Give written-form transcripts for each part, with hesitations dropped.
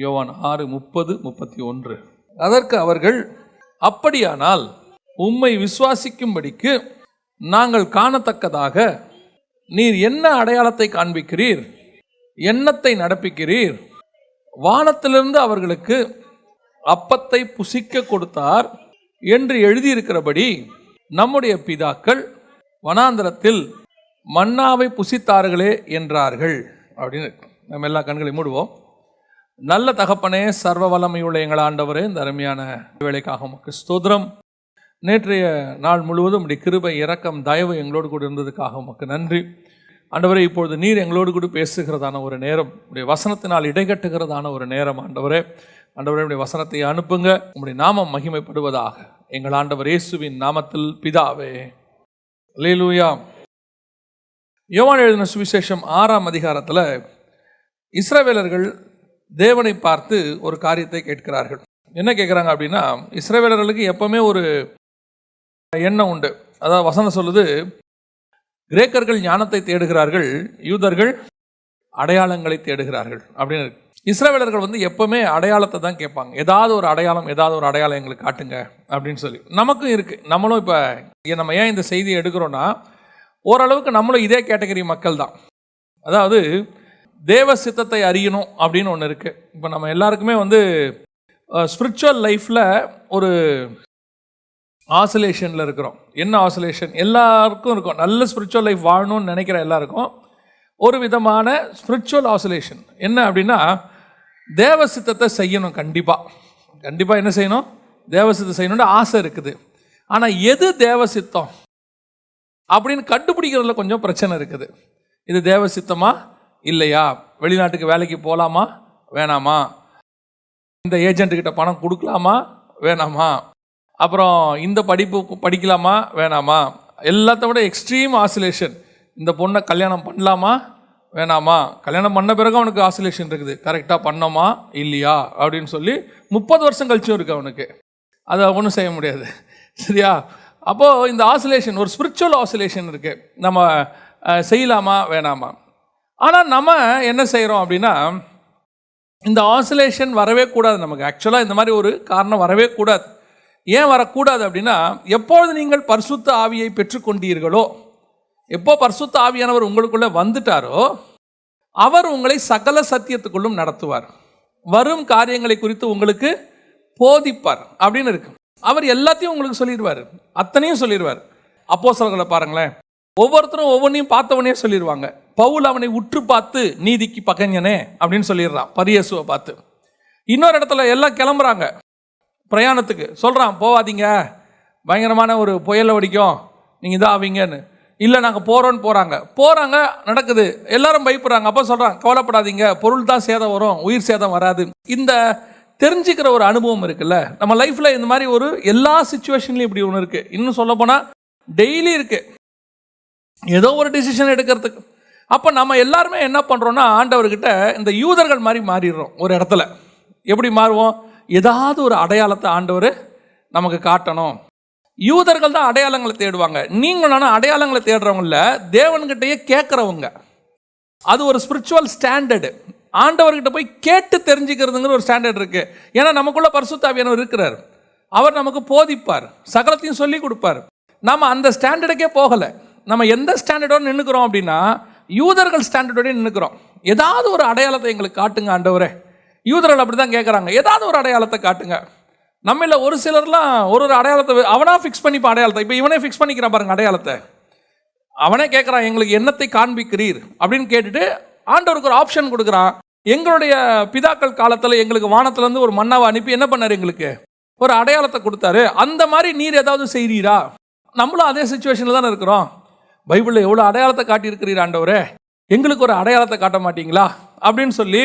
யோவான் 6:30-31. அதற்கு அவர்கள், அப்படியானால் உம்மை விசுவாசிக்கும்படிக்கு நாங்கள் காணத்தக்கதாக நீர் என்ன அடையாளத்தை காண்பிக்கிறீர், எண்ணத்தை நடப்பிக்கிறீர்? வானத்திலிருந்து அவர்களுக்கு அப்பத்தை புசிக்க கொடுத்தார் என்று எழுதியிருக்கிறபடி நம்முடைய பிதாக்கள் வனாந்தரத்தில் மன்னாவை புசித்தார்களே என்றார்கள் அப்படின்னு. நம்ம எல்லா கண்களையும் மூடுவோம். நல்ல தகப்பனே, சர்வ வல்லமையுள்ள எங்கள் ஆண்டவரே, இந்த அருமையான வேலைக்காக உமக்கு ஸ்தோத்திரம். நேற்றைய நாள் முழுவதும் உம்முடைய கிருபை, இரக்கம், தயவு எங்களோடு கூட இருந்ததுக்காக உமக்கு நன்றி. ஆண்டவரே, இப்பொழுது நீர் எங்களோடு கூட பேசுகிறதான ஒரு நேரம், உடைய வசனத்தினால் இடைகட்டுகிறதான ஒரு நேரம். ஆண்டவரே, உடைய வசனத்தை அனுப்புங்க, உம்முடைய நாமம் மகிமைப்படுவதாக. எங்கள் ஆண்டவர் இயேசுவின் நாமத்தில் பிதாவே, அல்லேலூயா. யோவான் எழுதின சுவிசேஷம் 6ஆம் அதிகாரத்தில் இஸ்ரவேலர்கள் தேவனை பார்த்து ஒரு காரியத்தை கேட்கிறார்கள். என்ன கேட்குறாங்க அப்படின்னா, இஸ்ரவேலர்களுக்கு எப்பவுமே ஒரு எண்ணம் உண்டு. அதாவது வசனம் சொல்லுது, கிரேக்கர்கள் ஞானத்தை தேடுகிறார்கள், யூதர்கள் அடையாளங்களை தேடுகிறார்கள் அப்படின்னு. இஸ்ரவேலர்கள் எப்பவுமே அடையாளத்தை தான் கேட்பாங்க. ஏதாவது ஒரு அடையாளம் எங்களுக்கு காட்டுங்க அப்படின்னு சொல்லி. நமக்கும் இருக்குது. நம்மளும் இப்போ நம்ம ஏன் இந்த செய்தியை எடுக்கிறோன்னா, ஓரளவுக்கு நம்மளும் இதே கேட்டகரி மக்கள் தான். அதாவது தேவ சித்தத்தை அறியணும் அப்படின்னு ஒன்று இருக்குது. இப்போ நம்ம எல்லாருக்குமே ஸ்பிரிச்சுவல் லைஃப்பில் ஒரு ஆசோலேஷனில் இருக்கிறோம். என்ன ஆசோலேஷன்? எல்லாருக்கும் இருக்கும். நல்ல ஸ்பிரிச்சுவல் லைஃப் வாழணும்னு நினைக்கிற எல்லாருக்கும் ஒரு விதமான ஸ்பிரிச்சுவல் ஆசோலேஷன். என்ன அப்படின்னா, தேவ சித்தத்தை செய்யணும். கண்டிப்பாக என்ன செய்யணும்? தேவ சித்தம் செய்யணும்னு ஆசை இருக்குது. ஆனால் எது தேவ சித்தம் அப்படின்னு கண்டுபிடிக்கிறதுல கொஞ்சம் பிரச்சனை இருக்குது. இது தேவ சித்தமா இல்லையா? வெளிநாட்டுக்கு வேலைக்கு போகலாமா வேணாமா? இந்த ஏஜென்ட்டுக்கிட்ட பணம் கொடுக்கலாமா வேணாமா? அப்புறம் இந்த படிப்பு படிக்கலாமா வேணாமா? எல்லாத்த விட எக்ஸ்ட்ரீம் ஆசிலேஷன். இந்த பொண்ணை கல்யாணம் பண்ணலாமா வேணாமா? கல்யாணம் பண்ண பிறகு அவனுக்கு ஆசிலேஷன் இருக்குது. கரெக்டாக பண்ணோமா இல்லையா அப்படின்னு சொல்லி 30 வருஷம் கழிச்சும் இருக்குது அவனுக்கு. அதை ஒன்றும் செய்ய முடியாது. சரியா? அப்போது இந்த ஆசிலேஷன், ஒரு ஸ்பிரிச்சுவல் ஆசிலேஷன் இருக்குது. நம்ம செய்யலாமா வேணாமா? ஆனால் நம்ம என்ன செய்கிறோம் அப்படின்னா, இந்த ஆசிலேஷன் வரவே கூடாது நமக்கு. ஆக்சுவலாக இந்த மாதிரி ஒரு காரணம் வரவே கூடாது. ஏன் வரக்கூடாது அப்படின்னா, எப்பொழுது நீங்கள் பரிசுத்த ஆவியை பெற்றுக்கொண்டீர்களோ, எப்போ பரிசுத்த ஆவியானவர் உங்களுக்குள்ளே வந்துட்டாரோ, அவர் உங்களை சகல சத்தியத்துக்குள்ளும் நடத்துவார், வரும் காரியங்களை குறித்து உங்களுக்கு போதிப்பார் அப்படின்னு இருக்கு. அவர் எல்லாத்தையும் உங்களுக்கு சொல்லிடுவார், அத்தனையும் சொல்லிடுவார். அப்போஸ்தலர்களை பாருங்களேன், ஒவ்வொருத்தரும் ஒவ்வொன்றையும் பார்த்தவனே சொல்லிடுவாங்க. பவுல் அவனை உற்று பார்த்து நீதிக்கு பகைஞனே அப்படின்னு சொல்லிடுறான் பரியேசுவை பார்த்து. இன்னொரு இடத்துல எல்லாம் கிளம்புறாங்க பிரயாணத்துக்கு, சொல்கிறான் போவாதீங்க, பயங்கரமான ஒரு புயல் அடிக்கும், நீங்கள் இதாக ஆவீங்கன்னு. இல்லை நாங்கள் போகிறோன்னு போகிறாங்க, நடக்குது, எல்லாரும் பயப்படுறாங்க. அப்போ சொல்கிறான் கவலைப்படாதீங்க, பொருள் தான் சேதம் வரும், உயிர் சேதம் வராது. இந்த தெரிஞ்சுக்கிற ஒரு அனுபவம் இருக்குல்ல நம்ம லைஃப்பில். இந்த மாதிரி ஒரு எல்லா சிச்சுவேஷன்லையும் இப்படி ஒன்று இருக்குது. இன்னும் சொல்ல போனால் டெய்லி இருக்குது ஏதோ ஒரு டிசிஷன் எடுக்கிறதுக்கு. அப்போ நம்ம எல்லாருமே என்ன பண்ணுறோன்னா, ஆண்டவர்கிட்ட இந்த யூதர்கள் மாதிரி மாறிடுறோம். ஒரு இடத்துல எப்படி மாறுவோம்? ஏதாவது ஒரு அடையாளத்தை ஆண்டவர் நமக்கு காட்டணும். யூதர்கள் தான் அடையாளங்களை தேடுவாங்க. நீங்கள் நானும் அடையாளங்களை தேடுறவங்கள தேவன்கிட்டயே கேட்குறவங்க. அது ஒரு ஸ்பிரிச்சுவல் ஸ்டாண்டர்டு. ஆண்டவர்கிட்ட போய் கேட்டு தெரிஞ்சுக்கிறதுங்கிற ஒரு ஸ்டாண்டர்ட் இருக்குது. ஏன்னா நமக்குள்ள பரிசுத்த ஆவியானவர் இருக்கிறார். அவர் நமக்கு போதிப்பார், சகலத்தையும் சொல்லி கொடுப்பார். நம்ம அந்த ஸ்டாண்டர்டுக்கே போகலை. நம்ம எந்த ஸ்டாண்டர்டோடு நின்றுக்கிறோம் அப்படின்னா, யூதர்கள் ஸ்டாண்டர்டோடய நின்றுக்கிறோம். ஏதாவது ஒரு அடையாளத்தை எங்களுக்கு காட்டுங்க ஆண்டவரே. யூதர்கள் அப்படி தான் கேட்குறாங்க, ஏதாவது ஒரு அடையாளத்தை காட்டுங்க. நம்மள ஒரு சிலர்லாம் ஒரு அடையாளத்தை அவனா ஃபிக்ஸ் பண்ணிப்பான். அடையாளத்தை இப்போ இவனே ஃபிக்ஸ் பண்ணிக்கிறான் பாருங்க. அடையாளத்தை அவனே கேட்குறான், எங்களுக்கு என்னத்தை காண்பிக்கிறீர் அப்படின்னு கேட்டுட்டு ஆண்டவருக்கு ஒரு ஆப்ஷன் கொடுக்குறான். எங்களுடைய பிதாக்கள் காலத்தில் எங்களுக்கு வானத்திலேருந்து ஒரு மன்னாவை அனுப்பி என்ன பண்ணார்? எங்களுக்கு ஒரு அடையாளத்தை கொடுத்தாரு. அந்த மாதிரி நீர் ஏதாவது செய்கிறீரா? நம்மளும் அதே சுச்சுவேஷனில் தானே இருக்கிறோம். பைபிளில் எவ்வளோ அடையாளத்தை காட்டியிருக்கிறீர் ஆண்டவரே, எங்களுக்கு ஒரு அடையாளத்தை காட்ட மாட்டீங்களா அப்படின்னு சொல்லி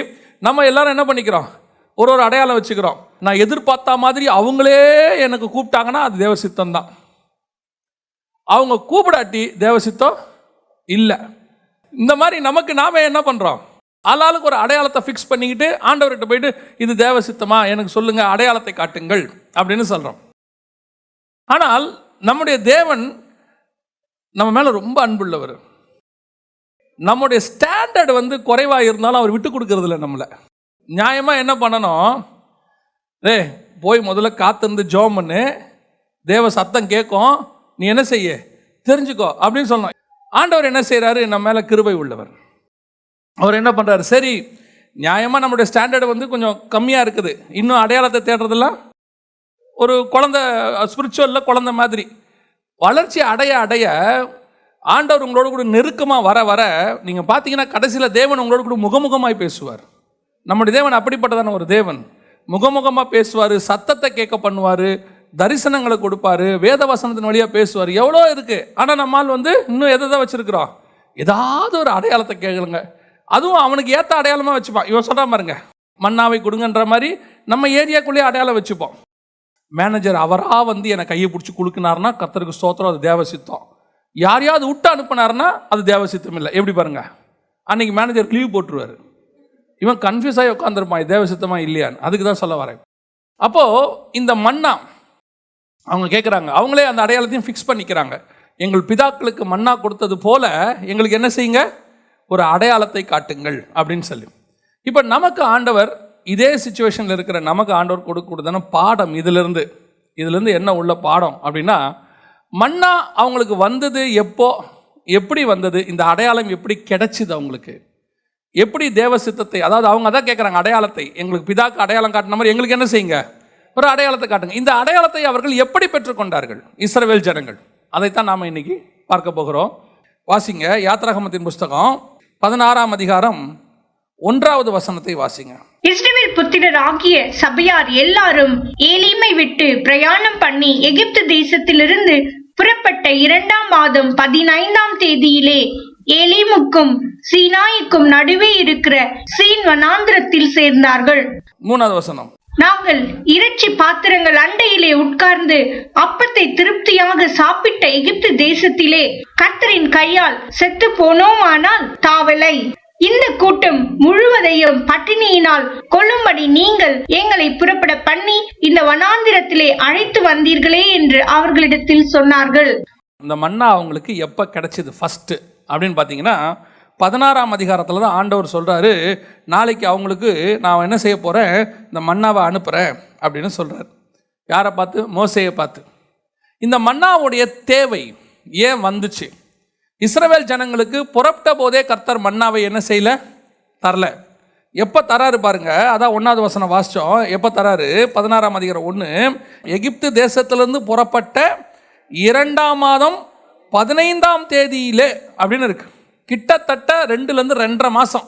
நம்ம எல்லாரும் என்ன பண்ணிக்கிறோம்? ஒரு அடையாளம் வச்சுக்கிறோம். நான் எதிர்பார்த்த மாதிரி அவங்களே எனக்கு கூப்பிட்டாங்கன்னா அது தேவசித்தம் தான். அவங்க கூப்பிடாட்டி தேவசித்தம் இல்லை. இந்த மாதிரி நமக்கு நாம என்ன பண்ணுறோம்? ஆளாளுக்கு ஒரு அடையாளத்தை ஃபிக்ஸ் பண்ணிக்கிட்டு ஆண்டவர்கிட்ட போயிட்டு இது தேவசித்தமா எனக்கு சொல்லுங்க, அடையாளத்தை காட்டுங்கள் அப்படின்னு சொல்கிறோம். ஆனால் நம்முடைய தேவன் நம்ம மேலே ரொம்ப அன்புள்ளவர். நம்முடைய ஸ்டாண்டர்ட் குறைவாக இருந்தாலும் அவர் விட்டு கொடுக்கறதில்ல நம்மளை. நியாயமாக என்ன பண்ணணும்? போய் முதல்ல காத்திருந்து ஜெபம் பண்ணு, தேவ சத்தம் கேட்கும், நீ என்ன செய்ய தெரிஞ்சுக்கோ அப்படின்னு சொல்லணும். ஆண்டவர் என்ன செய்கிறாரு? நம்ம மேலே கிருபை உள்ளவர். அவர் என்ன பண்ணுறாரு? சரி, நியாயமாக நம்மளுடைய ஸ்டாண்டர்டு வந்து கொஞ்சம் கம்மியாக இருக்குது, இன்னும் அடையாளத்தை தேடுறதெல்லாம் ஒரு குழந்தை, ஸ்பிரிச்சுவலில் குழந்தை மாதிரி வளர்ச்சி அடைய அடைய ஆண்டவர் உங்களோட கூட நெருக்கமாக வர வர நீங்கள் பார்த்தீங்கன்னா கடைசியில் தேவன் உங்களோட கூட முகமுகமாய் பேசுவார். நம்முடைய தேவன் அப்படிப்பட்டதான ஒரு தேவன். முகமுகமாக பேசுவார், சத்தத்தை கேட்க பண்ணுவார், தரிசனங்களை கொடுப்பார், வேத வசனத்தின் வழியாக பேசுவார். எவ்வளோ இருக்குது. ஆனால் நம்மால் வந்து இன்னும் எதை தான் வச்சுருக்கிறோம்? ஏதாவது ஒரு அடையாளத்தை கேட்கலுங்க, அதுவும் அவனுக்கு ஏற்ற அடையாளமாக வச்சுப்பான். இவன் சொல்கிறா பாருங்க, மன்னாவை கொடுங்கன்ற மாதிரி நம்ம ஏரியாக்குள்ளேயே அடையாளம் வச்சுப்போம். மேனேஜர் அவராக வந்து என்னை கையை பிடிச்சி குலுக்குனாருன்னா கர்த்தருக்கு ஸ்தோத்திரம், அது தேவசித்தம். யாரையாவது விட்டு அனுப்புனாருன்னா அது தேவசித்தம் இல்லை. எப்படி பாருங்க, அன்னைக்கு மேனேஜர் லீவ் போட்டுருவார். இவன் கன்ஃபியூஸ் ஆகி உட்காந்துருப்பான், இது தேவசித்தமா இல்லையான்னு. அதுக்கு தான் சொல்ல வரேன். அப்போது இந்த மன்னா அவங்க கேட்குறாங்க, அவங்களே அந்த அடையாளத்தையும் ஃபிக்ஸ் பண்ணிக்கிறாங்க. எங்கள் பிதாக்களுக்கு மன்னா கொடுத்தது போல எங்களுக்கு என்ன செய்யுங்க, ஒரு அடையாளத்தை காட்டுங்கள் அப்படின்னு சொல்லி. இப்போ நமக்கு ஆண்டவர் இதே சிச்சுவேஷனில் இருக்கிற நமக்கு ஆண்டவர் கொடுக்கக்கூடாதான பாடம் இதிலிருந்து என்ன உள்ள பாடம் அப்படின்னா, மன்னா அவங்களுக்கு வந்தது எப்போ, எப்படி வந்தது, இந்த அடையாளம் எப்படி கிடைச்சிது அவங்களுக்கு, எப்படி தேவ சித்தத்தை, அதாவது அவங்க அதான் கேட்குறாங்க, அடையாளத்தை எங்களுக்கு பிதாக்கு அடையாளம் காட்டின மாதிரி எங்களுக்கு என்ன செய்யுங்க, ஒரு அடையாளத்தை காட்டுங்க. இந்த அடையாளத்தை அவர்கள் எப்படி பெற்றுக்கொண்டார்கள் இஸ்ரவேல் ஜனங்கள், அதைத்தான் நாம் இன்னைக்கு பார்க்க போகிறோம். வாசிங்க யாத்ராகமத்தின் புஸ்தகம் 16ஆம் அதிகாரம் 1வது வசனத்தை வாசிங்க. இஸ்ரவேல் புத்திரர் ஆகிய சபையார் எல்லாரும் ஏலீமை விட்டு பிரயாணம் பண்ணி எகிப்து தேசத்திலிருந்து புறப்பட்ட 2ஆம் மாதம் 15ஆம் தேதியிலே ஏலீமுக்கும் சீனாய்க்கும் நடுவே இருக்கிற சீன் வனாந்திரத்தில் சேர்ந்தார்கள். 3வது வசனம். நாங்கள் இறைச்சி பாத்திரங்கள் அண்டையிலே உட்கார்ந்து அப்பத்தை திருப்தியாக சாப்பிட்ட எகிப்து தேசத்திலே கர்த்தரின் கையால் செத்து போனோமானால் தாவலை. இந்த கூட்டம் முழுவதையும் பட்டினியினால் கொல்லும்படி நீங்கள் எங்களை புறப்பட பண்ணி இந்த வனாந்திரத்திலே அழைத்து வந்தீர்களே என்று அவர்களிடத்தில் சொன்னார்கள். இந்த மன்னா அவங்களுக்கு எப்ப கிடைச்சது ஃபர்ஸ்ட் அப்படின்னு பார்த்தீங்கன்னா 16ஆம் அதிகாரத்தில் தான் ஆண்டவர் சொல்கிறாரு, நாளைக்கு அவங்களுக்கு நான் என்ன செய்ய போகிறேன், இந்த மன்னாவை அனுப்புகிறேன் அப்படின்னு சொல்கிறார். யாரை பார்த்து? மோசேயை பார்த்து. இந்த மன்னாவுடைய தேவை ஏன் வந்துச்சு? இஸ்ரவேல் ஜனங்களுக்கு புறப்பட்ட போதே கர்த்தர் மன்னாவை என்ன செய்யல, தரல. எப்போ தராரு பாருங்க, அதான் 1வது வசனம் வாசித்தோம். எப்போ தராரு? 16ஆம் அதிகாரம் 1, எகிப்து தேசத்திலிருந்து புறப்பட்ட 2ஆம் மாதம் 15ஆம் தேதியிலே அப்படின்னு இருக்கு. கிட்டத்தட்ட 2லேருந்து 2.5 மாதம்.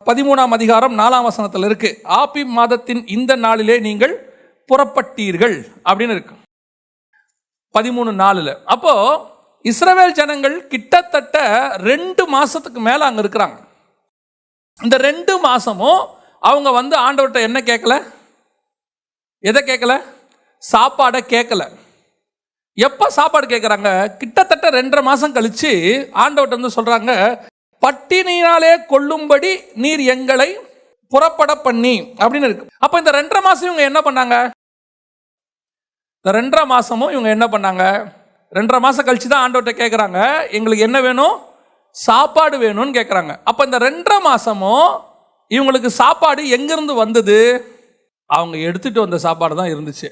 13ஆம் அதிகாரம் 4ஆம் வசனத்தில் இருக்கு, ஆபீம் மாதத்தின் இந்த நாளிலே நீங்கள் புறப்பட்டீர்கள் அப்படின்னு இருக்கு 13:4. அப்போ இஸ்ரவேல் ஜனங்கள் கிட்டத்தட்ட 2 மாசத்துக்கு மேல அங்க இருக்கிறாங்க. இந்த 2 மாசமும் அவங்க வந்து ஆண்டவர்கிட்ட என்ன கேட்கல, எதை கேட்கல, சாப்பாடை கேட்கல. எப்போ சாப்பாடு கேட்குறாங்க? கிட்டத்தட்ட 2.5 மாதம் கழிச்சு ஆண்டவர்கிட்ட வந்து சொல்கிறாங்க, பட்டினியினாலே கொல்லும்படி நீர் எங்களை புறப்பட பண்ணி அப்படின்னு இருக்கு. அப்போ இந்த 2.5 மாதம் இவங்க என்ன பண்ணாங்க? இந்த 2.5 மாதமும் இவங்க என்ன பண்ணாங்க? 2.5 மாதம் கழிச்சு தான் ஆண்டவர்கிட்ட கேட்குறாங்க, எங்களுக்கு என்ன வேணும், சாப்பாடு வேணும்னு கேட்குறாங்க. அப்போ இந்த 2.5 மாதமும் இவங்களுக்கு சாப்பாடு எங்கேருந்து வந்தது? அவங்க எடுத்துகிட்டு வந்த சாப்பாடு தான் இருந்துச்சு.